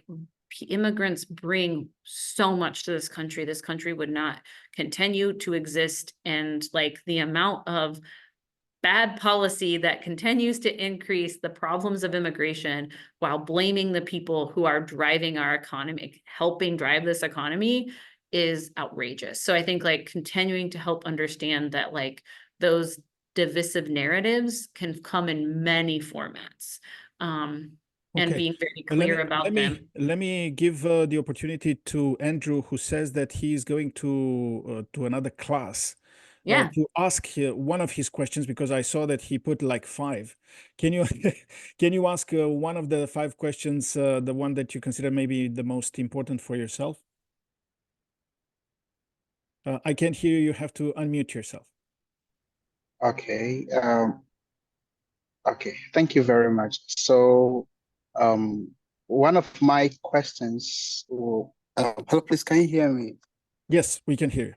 immigrants bring so much to this country. This country would not continue to exist. And like the amount of bad policy that continues to increase the problems of immigration while blaming the people who are driving our economy, helping drive this economy, is outrageous. So I think like continuing to help understand that like those divisive narratives can come in many formats, and Okay. being very Let clear me about them. let me give the opportunity to Andrew, who says that he is going to another class Yeah. to ask one of his questions, because I saw that he put like five. Can you can you ask one of the five questions, the one that you consider maybe the most important for yourself? I can't hear you. You have to unmute yourself. Okay. Okay. Thank you very much. So, one of my questions. Hello, please. Can you hear me? Yes, we can hear you.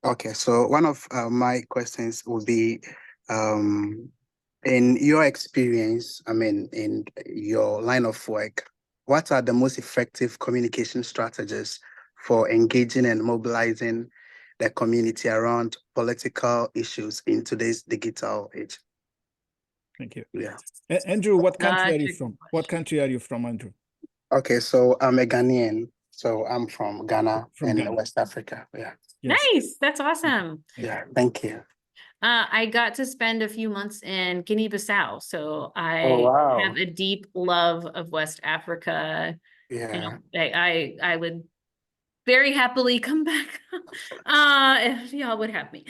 Okay. So one of my questions would be, in your experience, I mean, in your line of work, what are the most effective communication strategies for engaging and mobilizing the community around political issues in today's digital age? Thank you. Yeah. Andrew, what country are Such you a good from? What question. country are you from, Andrew? Okay, so I'm a Ghanaian. So I'm from Ghana From in Ghana. West Africa. Yeah. Yes. Nice. That's awesome. Yeah. Thank you. I got to spend a few months in Guinea-Bissau, so Oh, I have wow. a deep love of West Africa. Yeah. I would very happily come back if y'all would have me.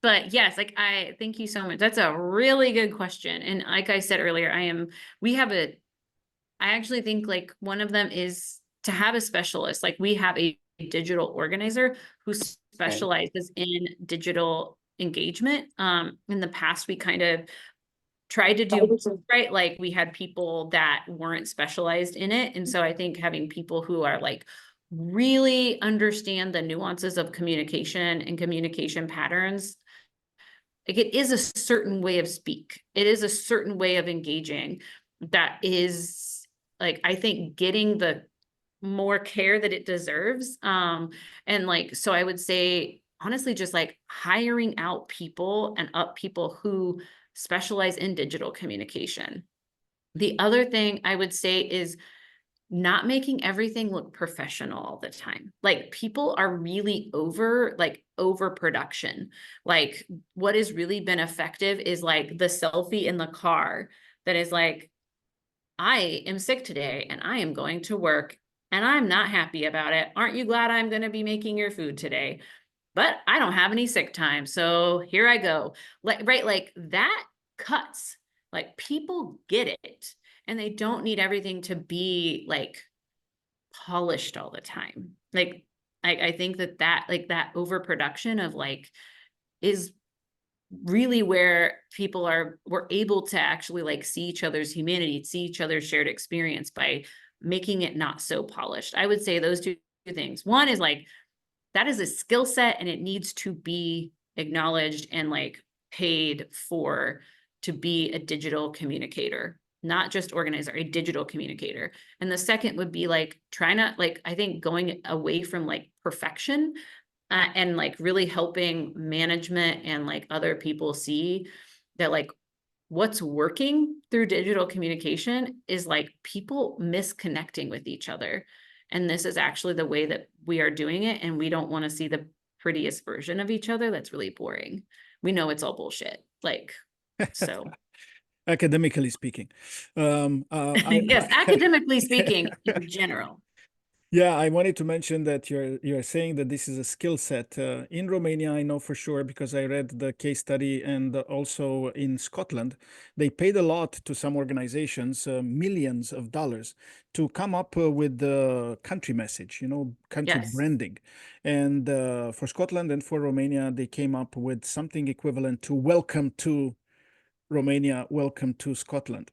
But yes, like I thank you so much. That's a really good question. And like I said earlier, I actually think like one of them is to have a specialist. Like we have a digital organizer who Okay. specializes in digital engagement. In the past, we kind of tried to do right. Like we had people that weren't specialized in it. And so I think having people who are like really understand the nuances of communication and communication patterns, like it is a certain way of speak. It is a certain way of engaging that is like, I think getting the more care that it deserves. And like, so I would say, honestly, just like hiring out people and up people who specialize in digital communication. The other thing I would say is not making everything look professional all the time. Like people are really overproduction. Like what has really been effective is like the selfie in the car that is like, I am sick today and I am going to work and I'm not happy about it. Aren't you glad I'm going to be making your food today? But I don't have any sick time. So here I go. Like, right. Like that cuts, like people get it and they don't need everything to be like polished all the time. Like, I think that like that overproduction of like is really where people were able to actually like see each other's humanity, see each other's shared experience by making it not so polished. I would say those two things. One is like, that is a skill set and it needs to be acknowledged and like paid for to be a digital communicator, not just organizer, a digital communicator. And the second would be like trying to like, I think going away from like perfection and like really helping management and like other people see that like what's working through digital communication is like people misconnecting with each other. And this is actually the way that we are doing it. And we don't want to see the prettiest version of each other. That's really boring. We know it's all bullshit. Like, so. Academically speaking. Yes, academically speaking, in general. Yeah, I wanted to mention that you're saying that this is a skill set. In Romania, I know for sure because I read the case study, and also in Scotland, they paid a lot to some organizations, millions of dollars, to come up with the country message, country Yes. branding. And for Scotland and for Romania, they came up with something equivalent to "Welcome to Romania, welcome to Scotland."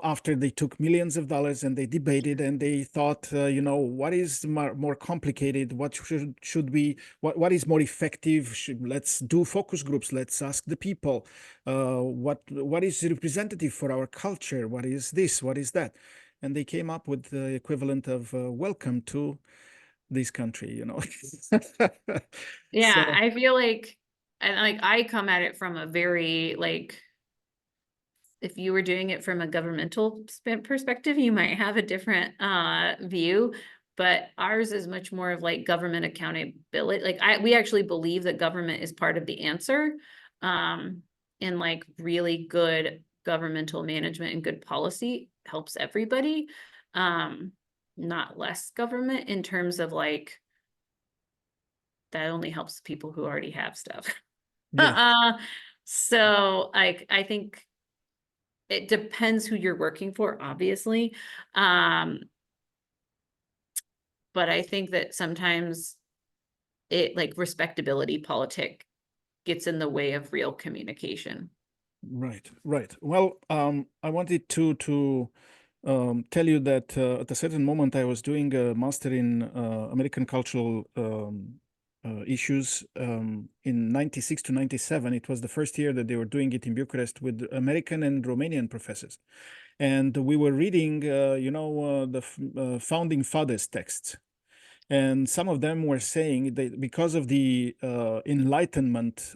After they took millions of dollars and they debated and they thought, what is more complicated? What should we, what is more effective? Let's do focus groups. Let's ask the people, what is representative for our culture? What is this? What is that? And they came up with the equivalent of "welcome to this country." Yeah, So I feel like, and like I come at it from a very like, if you were doing it from a governmental perspective, you might have a different view, but ours is much more of like government accountability. Like we actually believe that government is part of the answer, and like really good governmental management and good policy helps everybody, not less government in terms of like, that only helps people who already have stuff. yeah, So like, I think it depends who you're working for, obviously. But I think that sometimes it like respectability politic gets in the way of real communication. right, right. Well, I wanted to tell you that at a certain moment I was doing a master in American cultural issues in 96 to 97. It was the first year that they were doing it in Bucharest with American and Romanian professors. And we were reading, the founding fathers' texts. And some of them were saying that because of the Enlightenment,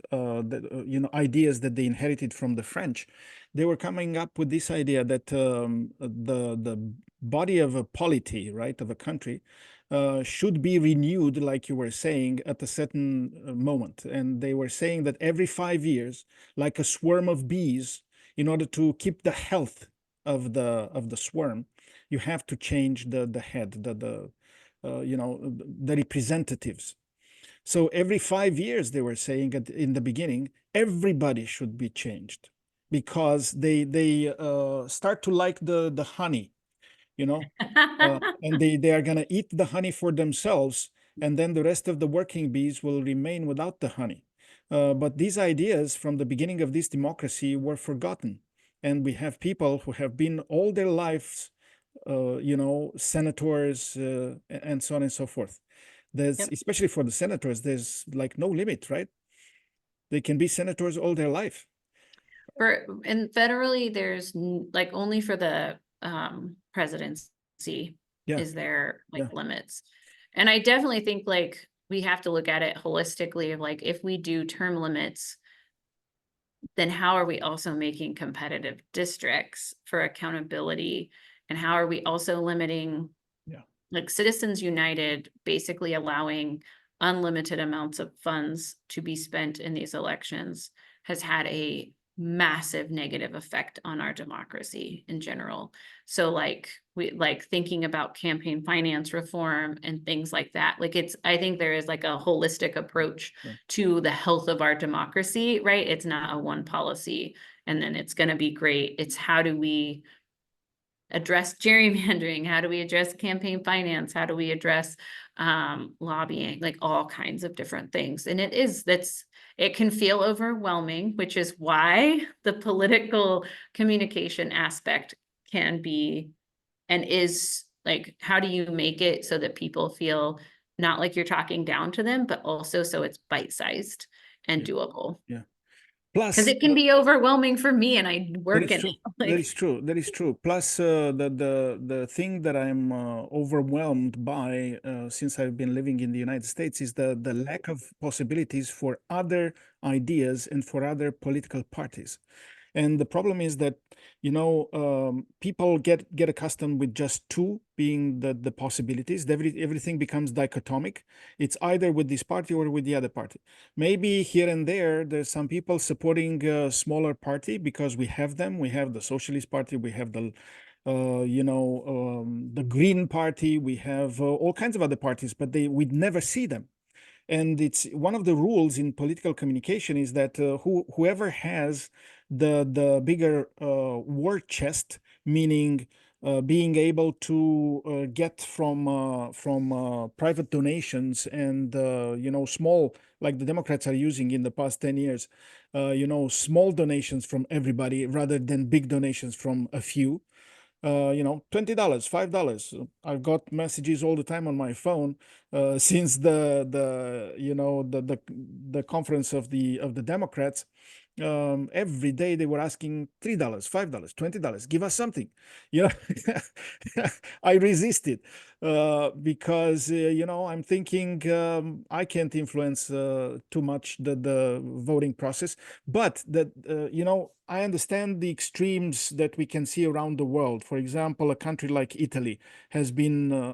ideas that they inherited from the French, they were coming up with this idea that the body of a polity, right, of a country, should be renewed, like you were saying, at a certain moment. And they were saying that every 5 years, like a swarm of bees, in order to keep the health of the swarm, you have to change the head, the representatives. So every 5 years, they were saying in the beginning, everybody should be changed because they start to like the honey, you know, and they are going to eat the honey for themselves, and then the rest of the working bees will remain without the honey. But these ideas from the beginning of this democracy were forgotten, and we have people who have been all their lives, senators, and so on and so forth. There's, Yep. especially for the senators, there's like no limit, right? They can be senators all their life. And federally, there's like only for the presidency Yeah, is there like yeah, limits. And I definitely think like we have to look at it holistically of like if we do term limits, then how are we also making competitive districts for accountability? And how are we also limiting, yeah, like Citizens United basically allowing unlimited amounts of funds to be spent in these elections has had a massive negative effect on our democracy in general. So like we like thinking about campaign finance reform and things like that. Like I think there is like a holistic approach yeah, to the health of our democracy, right? It's not a one policy and then it's going to be great. It's how do we address gerrymandering? How do we address campaign finance? How do we address lobbying? Like all kinds of different things. And it can feel overwhelming, which is why the political communication aspect can be and is like, how do you make it so that people feel not like you're talking down to them, but also so it's bite-sized and yeah, doable? yeah. Because Plus, it can be overwhelming for me and I that work is in true. it. That Like, is true. That is true. Plus, the thing that I'm overwhelmed by since I've been living in the United States is the lack of possibilities for other ideas and for other political parties. And the problem is that, people get accustomed with just two being the possibilities. Everything becomes dichotomic. It's either with this party or with the other party. Maybe here and there's some people supporting a smaller party because we have them. We have the Socialist Party. We have the Green Party. We have all kinds of other parties, but we'd never see them. And it's one of the rules in political communication is that whoever has the bigger war chest, meaning being able to get from private donations and small, like the Democrats are using in the past 10 years, small donations from everybody rather than big donations from a few. $20, $5. I've got messages all the time on my phone since the conference of the Democrats. Every day they were asking $3, $5, $20. Give us something. You know, I resisted because I'm thinking I can't influence too much the voting process, but that I understand the extremes that we can see around the world. For example, a country like Italy has been,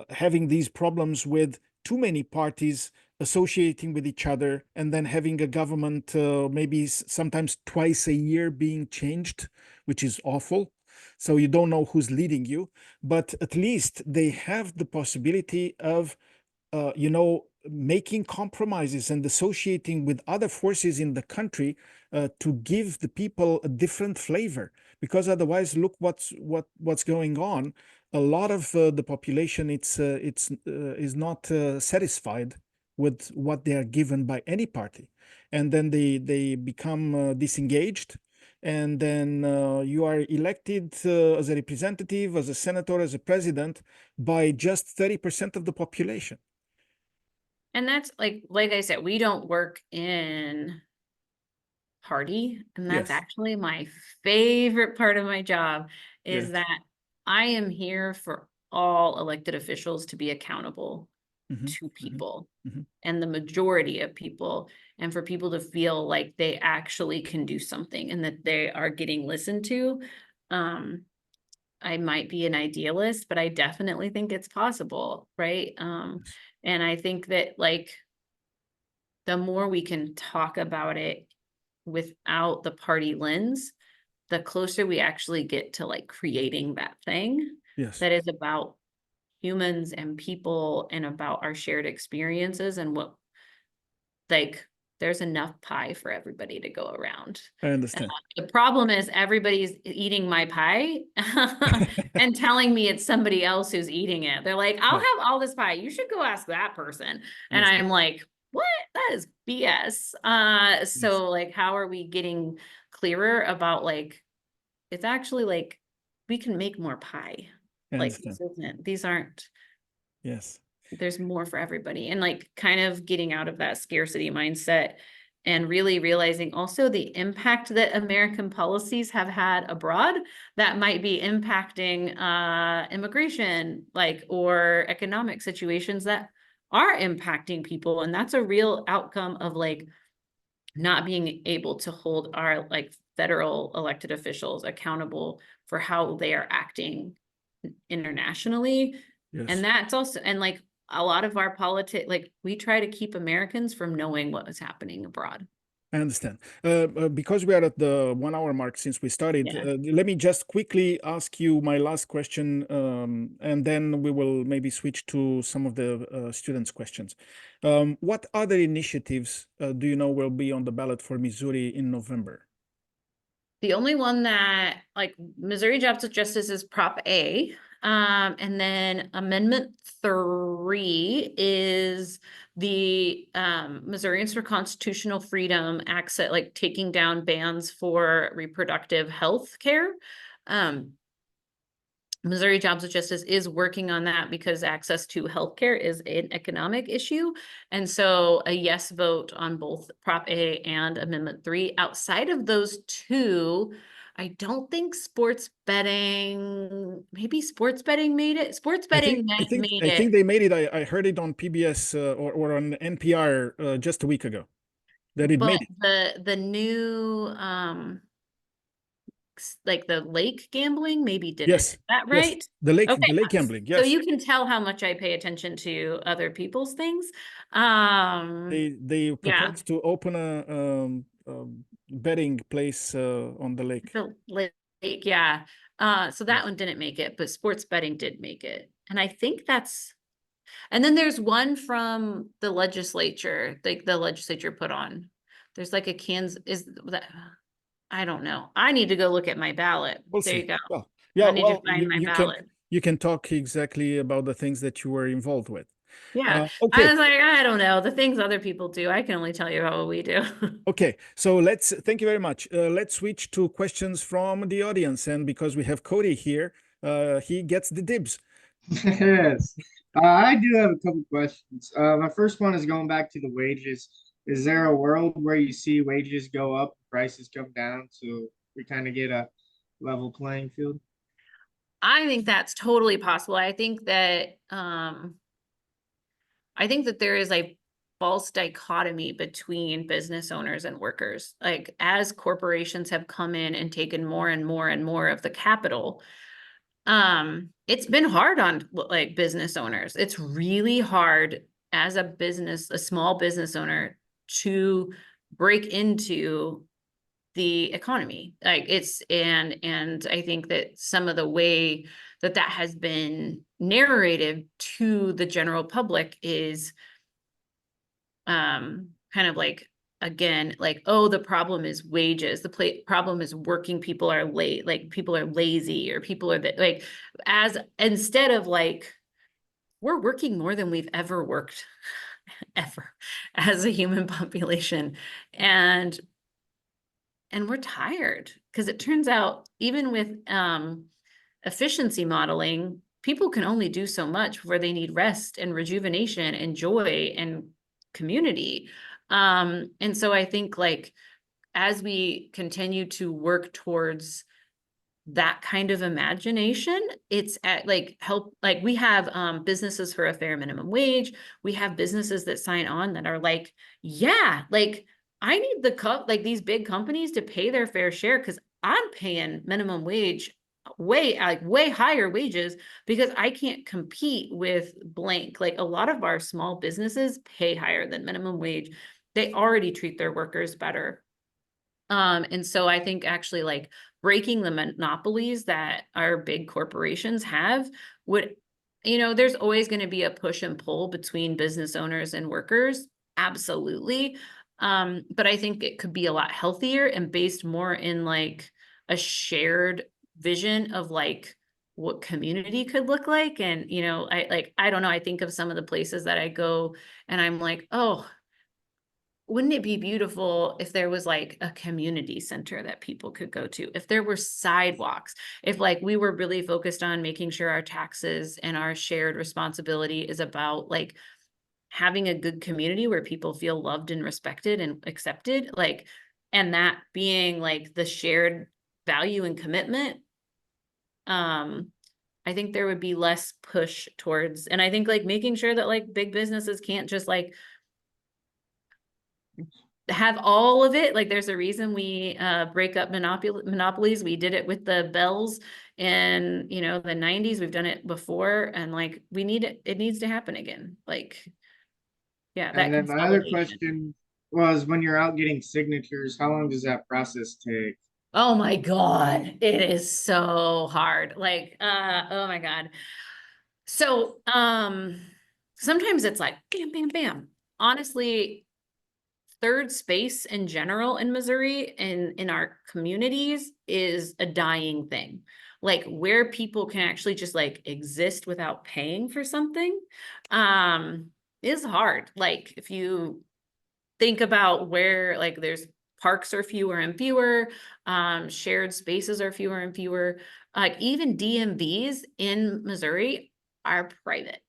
having these problems with too many parties associating with each other and then having a government maybe sometimes twice a year being changed, which is awful. So you don't know who's leading you, but at least they have the possibility of making compromises and associating with other forces in the country to give the people a different flavor. Because otherwise, look what's going on. A lot of the population is not satisfied with what they are given by any party, and then they become disengaged. And then you are elected as a representative, as a senator, as a president by just 30% of the population. and that's like I said, we don't work in party, and that's Yes. actually my favorite part of my job is Yes. that I am here for all elected officials to be accountable Mhm, to mhm, people mhm. and the majority of people, and for people to feel like they actually can do something and that they are getting listened to. Um, I might be an idealist, but I definitely think it's possible, right? Yes. And I think that like the more we can talk about it without the party lens, the closer we actually get to like creating that thing Yes. that is about humans and people and about our shared experiences and what, like, there's enough pie for everybody to go around. I understand. The problem is everybody's eating my pie and telling me it's somebody else who's eating it. They're like, I'll Right. have all this pie. You should go ask that person. And Yes. I'm like, what? That is BS. Yes. So like, how are we getting clearer about like, it's actually like, we can make more pie. I Like, understand. these aren't, Yes. there's more for everybody, and like kind of getting out of that scarcity mindset and really realizing also the impact that American policies have had abroad that might be impacting immigration, like, or economic situations that are impacting people. And that's a real outcome of like not being able to hold our like federal elected officials accountable for how they are acting internationally. Yes. And that's also, and like a lot of our politics, like we try to keep Americans from knowing what is happening abroad. I understand. Because we are at the 1 hour mark since we started, Yeah. let me just quickly ask you my last question, and then we will maybe switch to some of the students' questions. What other initiatives do you know will be on the ballot for Missouri in November? The only one that like Missouri Jobs with Justice is Prop A. And then Amendment 3 is the Missourians for Constitutional Freedom access, like taking down bans for reproductive health care. Missouri Jobs with Justice is working on that because access to healthcare is an economic issue. And so a yes vote on both Prop A and Amendment 3. Outside of those two, I don't think sports betting, maybe sports betting made it. Sports betting made I think it. they made it. I heard it on PBS or on NPR just a week ago that it But made it. the new like the lake gambling maybe didn't. Yes. Is that Yes. right? The lake Okay. gambling. So Yes. you can tell how much I pay attention to other people's things. They Yeah, proposed to open a betting place on the lake. the lake, yeah. So that Yes. one didn't make it, but sports betting did make it. And I think that's, and then there's one from the legislature, like the legislature put on. There's like a Kansas, is that, I don't know. I need to go look at my ballot. We'll There you see. go. Well, I yeah. need to Well, find my ballot. you can talk exactly about the things that you were involved with. Yeah. I Okay. was like, I don't know. The things other people do, I can only tell you how we do. Okay. So thank you very much. Let's switch to questions from the audience. And because we have Cody here, he gets the dibs. Yes. I do have a couple questions. My first one is going back to the wages. Is there a world where you see wages go up, prices come down, so we kind of get a level playing field? I think that's totally possible. I think that there is a false dichotomy between business owners and workers. Like as corporations have come in and taken more and more and more of the capital, it's been hard on like business owners. It's really hard as a small business owner to break into the economy. Like it's, and I think that some of the way that has been narrated to the general public is kind of like, again, like, oh, the problem is wages. The problem is working people are late, like people are lazy, or people are like, as instead of like, we're working more than we've ever worked ever as a human population. And we're tired because it turns out even with efficiency modeling, people can only do so much before they need rest and rejuvenation and joy and community. And so I think like as we continue to work towards that kind of imagination, it's at like help, like we have businesses for a fair minimum wage. We have businesses that sign on that are like, yeah, like I need like these big companies to pay their fair share because I'm paying minimum wage way higher wages because I can't compete with blank. Like a lot of our small businesses pay higher than minimum wage. They already treat their workers better. And so I think actually like breaking the monopolies that our big corporations have would you know, there's always going to be a push and pull between business owners and workers. Absolutely. But I think it could be a lot healthier and based more in like a shared vision of like what community could look like. And, you know, I don't know, I think of some of the places that I go and I'm like, oh, wouldn't it be beautiful if there was like a community center that people could go to, if there were sidewalks, if like we were really focused on making sure our taxes and our shared responsibility is about like having a good community where people feel loved and respected and accepted, like, and that being like the shared value and commitment. I think there would be less push towards, and I think like making sure that like big businesses can't just like have all of it. Like there's a reason we break up monopolies. We did it with the bells in, you know, the 90s. We've done it before, and like we need it, it needs to happen again. Like, yeah, that And then my other consolidation. question was, when you're out getting signatures, how long does that process take? Oh my God, it is so hard. Like, oh my God. So, sometimes it's like bam, bam, bam. Honestly, third space in general in Missouri and in our communities is a dying thing. Like where people can actually just like exist without paying for something, is hard. Like if you think about where like there's parks are fewer and fewer, shared spaces are fewer and fewer. Like even DMVs in Missouri are private.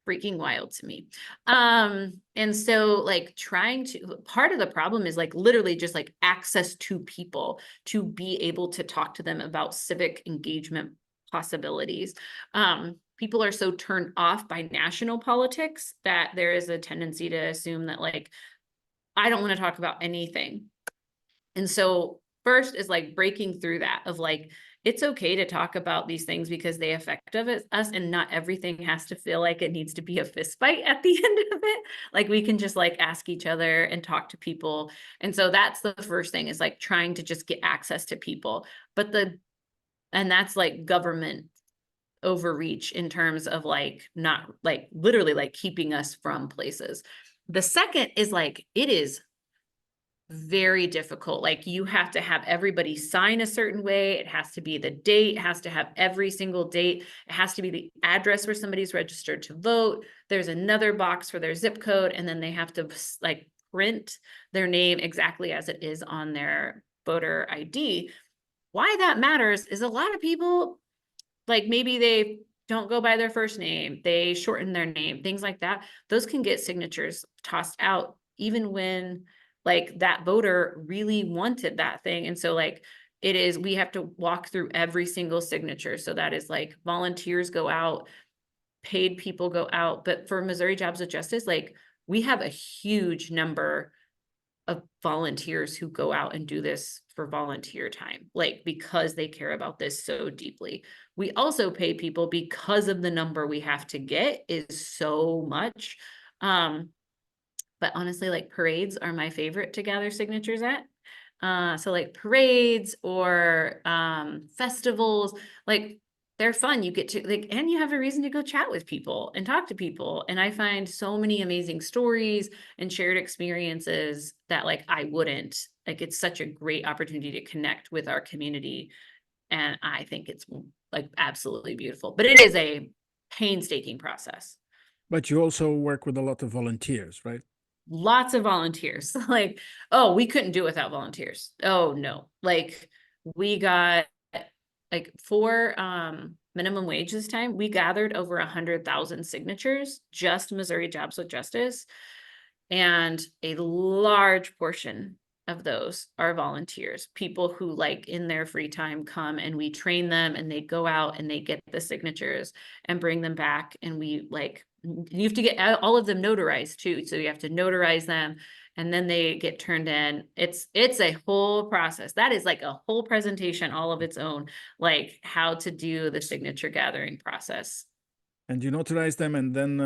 Freaking wild to me. And so like trying to, part of the problem is like literally just like access to people to be able to talk to them about civic engagement possibilities. People are so turned off by national politics that there is a tendency to assume that like, I don't want to talk about anything. And so first is like breaking through that of like, it's okay to talk about these things because they affect us, and not everything has to feel like it needs to be a fist fight at the end of it. Like we can just like ask each other and talk to people. And so that's the first thing, is like trying to just get access to people. And that's like government overreach in terms of like not like literally like keeping us from places. The second is like, it is very difficult. Like you have to have everybody sign a certain way. It has to be the date, it has to have every single date. It has to be the address where somebody's registered to vote. There's another box for their zip code, and then they have to like print their name exactly as it is on their voter ID. Why that matters is a lot of people, like maybe they don't go by their first name, they shorten their name, things like that. Those can get signatures tossed out even when like that voter really wanted that thing. And so like it is, we have to walk through every single signature. So that is like volunteers go out, paid people go out. But for Missouri Jobs with Justice, like we have a huge number of volunteers who go out and do this for volunteer time, like because they care about this so deeply. We also pay people because of the number we have to get is so much. But honestly, like parades are my favorite to gather signatures at. So like parades or festivals, like they're fun. You get to like, and you have a reason to go chat with people and talk to people. And I find so many amazing stories and shared experiences that like I wouldn't, like it's such a great opportunity to connect with our community. And I think it's like absolutely beautiful, but it is a painstaking process. But you also work with a lot of volunteers, right? Lots of volunteers. Like, oh, we couldn't do it without volunteers. Oh no. Like we got like for minimum wage this time, we gathered over 100,000 signatures, just Missouri Jobs with Justice. And a large portion of those are volunteers, people who like in their free time come and we train them and they go out and they get the signatures and bring them back. And we like, you have to get all of them notarized too. So you have to notarize them and then they get turned in. It's a whole process. That is like a whole presentation all of its own, like how to do the signature gathering process. And you notarize them, and then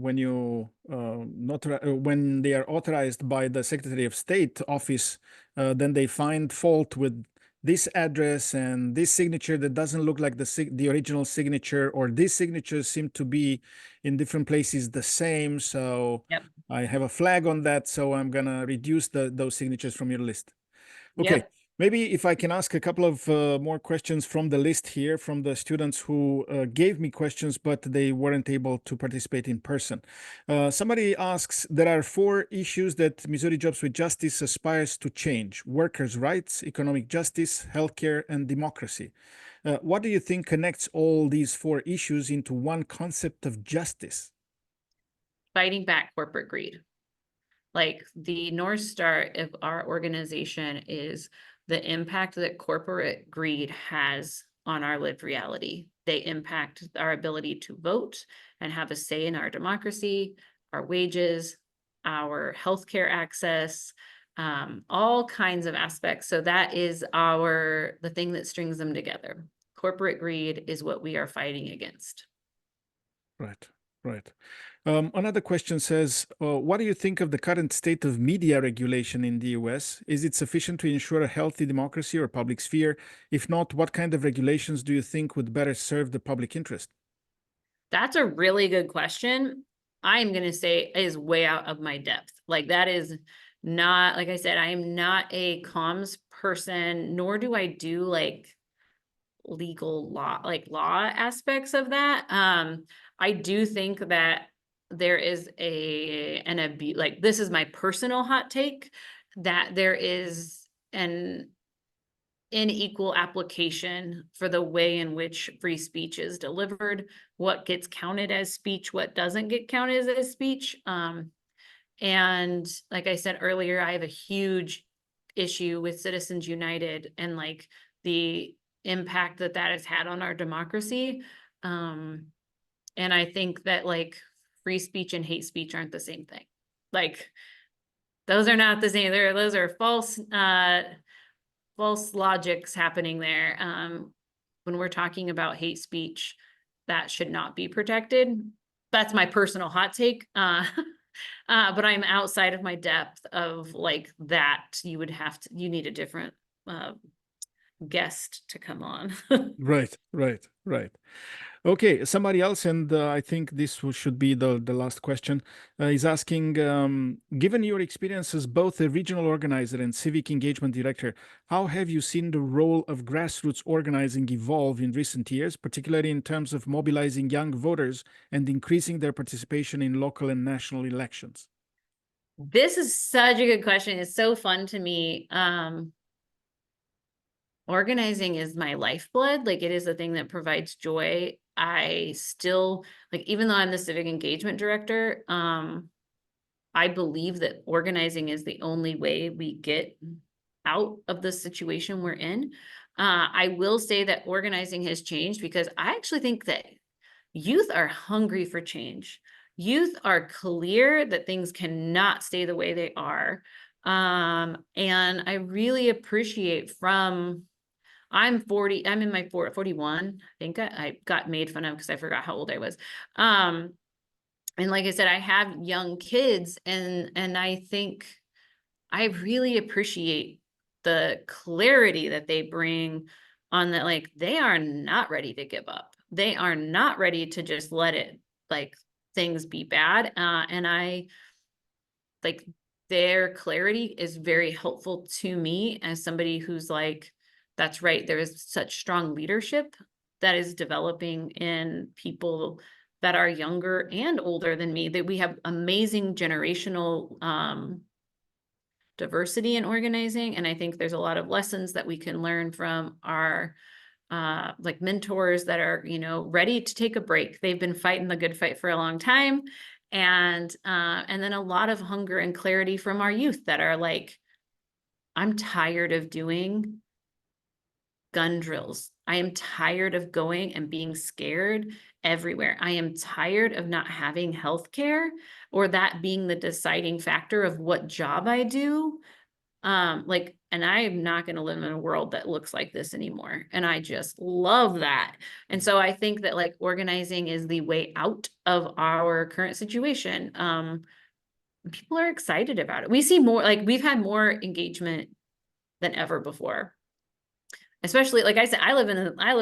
when you when they are authorized by the Secretary of State office, then they find fault with this address and this signature that doesn't look like the original signature, or these signatures seem to be in different places the same. So Yep. I have a flag on that. So I'm gonna reduce those signatures from your list. Okay. Yep. Maybe if I can ask a couple of more questions from the list here, from the students who gave me questions, but they weren't able to participate in person. Somebody asks, there are 4 issues that Missouri Jobs with Justice aspires to change: workers' rights, economic justice, healthcare, and democracy. What do you think connects all these 4 issues into one concept of justice? Fighting back corporate greed. Like, the North Star of our organization is the impact that corporate greed has on our lived reality. They impact our ability to vote and have a say in our democracy, our wages, our healthcare access, all kinds of aspects. So that is the thing that strings them together. Corporate greed is what we are fighting against. Right, right. Another question says, what do you think of the current state of media regulation in the US? Is it sufficient to ensure a healthy democracy or public sphere? If not, what kind of regulations do you think would better serve the public interest? That's a really good question. I'm going to say is way out of my depth. Like, that is not, like I said, I am not a comms person, nor do I do like legal law, like law aspects of that. I do think that there is an abuse, like, this is my personal hot take, that there is an unequal application for the way in which free speech is delivered, what gets counted as speech, what doesn't get counted as speech. And like I said earlier, I have a huge issue with Citizens United and like the impact that has had on our democracy. And I think that like free speech and hate speech aren't the same thing. Like, those are not the same. Those are false logics happening there. When we're talking about hate speech, that should not be protected. That's my personal hot take. But I'm outside of my depth of like that. You need a different guest to come on. Right, right, right. Okay, somebody else, and I think this should be the last question, is asking, given your experience as both a regional organizer and civic engagement director, how have you seen the role of grassroots organizing evolve in recent years, particularly in terms of mobilizing young voters and increasing their participation in local and national elections? This is such a good question. It's so fun to me. Organizing is my lifeblood. Like, it is the thing that provides joy. I still, like, even though I'm the civic engagement director, I believe that organizing is the only way we get out of the situation we're in. I will say that organizing has changed because I actually think that youth are hungry for change. Youth are clear that things cannot stay the way they are. And I really appreciate I'm 40, I'm in my 41. I think I got made fun of because I forgot how old I was. And like I said, I have young kids, and I think I really appreciate the clarity that they bring on that. Like, they are not ready to give up. They are not ready to just let it, like, things be bad. And I like their clarity is very helpful to me as somebody who's like, that's right, there is such strong leadership that is developing in people that are younger and older than me, that we have amazing generational diversity in organizing. And I think there's a lot of lessons that we can learn from our like mentors that are, ready to take a break. They've been fighting the good fight for a long time. And then a lot of hunger and clarity from our youth that are like, I'm tired of doing gun drills. I am tired of going and being scared everywhere. I am tired of not having healthcare or that being the deciding factor of what job I do. And I am not going to live in a world that looks like this anymore. And I just love that. And so I think that like organizing is the way out of our current situation. People are excited about it. We see more, like, we've had more engagement than ever before. Especially, like I said, I live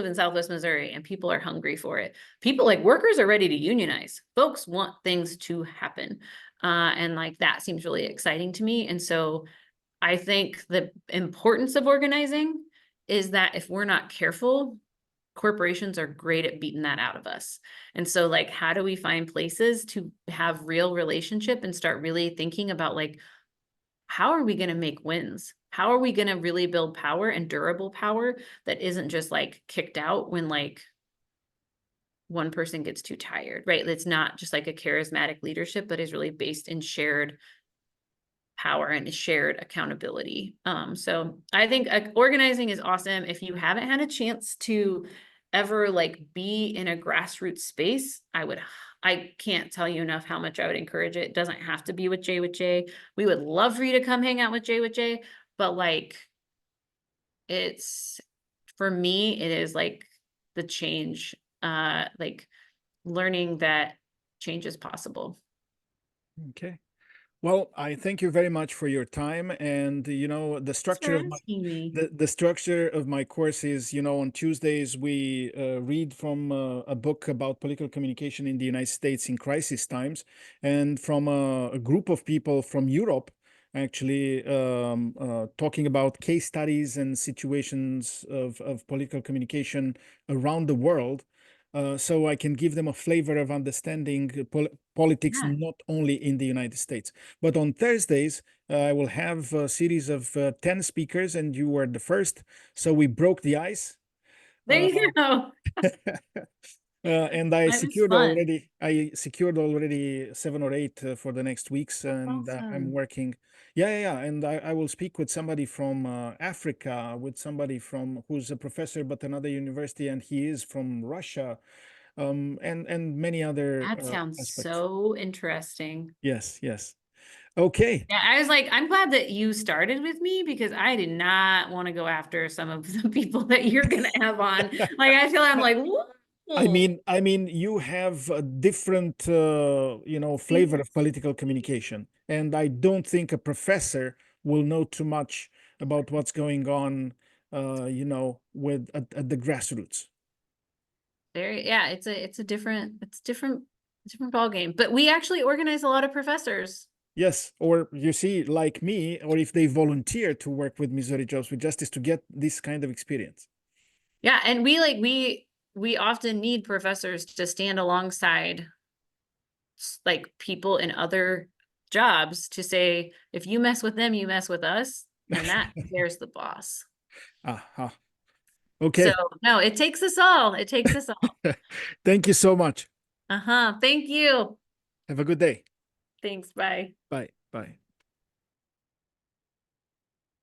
in Southwest Missouri, and people are hungry for it. People, like, workers are ready to unionize. Folks want things to happen. And like that seems really exciting to me. And so I think the importance of organizing is that if we're not careful, corporations are great at beating that out of us. And so, like, how do we find places to have real relationship and start really thinking about, like, how are we going to make wins? How are we going to really build power and durable power that isn't just like kicked out when like one person gets too tired, right? It's not just like a charismatic leadership, but is really based in shared power and shared accountability. So I think organizing is awesome. If you haven't had a chance to ever like be in a grassroots space, I can't tell you enough how much I would encourage it. It doesn't have to be with Jay. We would love for you to come hang out with Jay, but like, it's, for me, it is like the change, like learning that change is possible. Okay. Well, I thank you very much for your time. And you know, the Thanks for structure of my asking me. the structure of my course is, you know, on Tuesdays we read from a book about political communication in the United States in crisis times, and from a group of people from Europe, actually talking about case studies and situations of political communication around the world. So I can give them a flavor of understanding politics, Yeah. not only in the United States. But on Thursdays, I will have a series of 10 speakers, and you were the first. So we broke the ice. There Uh, you go. and That was fun. I secured already 7 or 8 for the next weeks, That's and I'm awesome. working. Yeah. And I will speak with somebody from Africa, with somebody from who's a professor but another university, and he is from Russia, and many other That sounds aspects. so interesting. Yes. Okay. Yeah, I was like, I'm glad that you started with me because I did not want to go after some of the people that you're gonna have on. Like, I feel I'm like, whoa. I mean, you have a different, you know, flavor of political communication, and I don't think a professor will know too much about what's going on, you know, with at the grassroots. Yeah, it's different ball game. But we actually organize a lot of professors. Yes, or you see, like me, or if they volunteer to work with Missouri Jobs with Justice to get this kind of experience. Yeah, and we often need professors to stand alongside like people in other jobs to say, if you mess with them, you mess with us, and that scares the boss. Aha. So Okay. no, it takes us all. It takes us all. Thank you so much. Thank you. Have a good day. Thanks. Bye. Bye. Bye.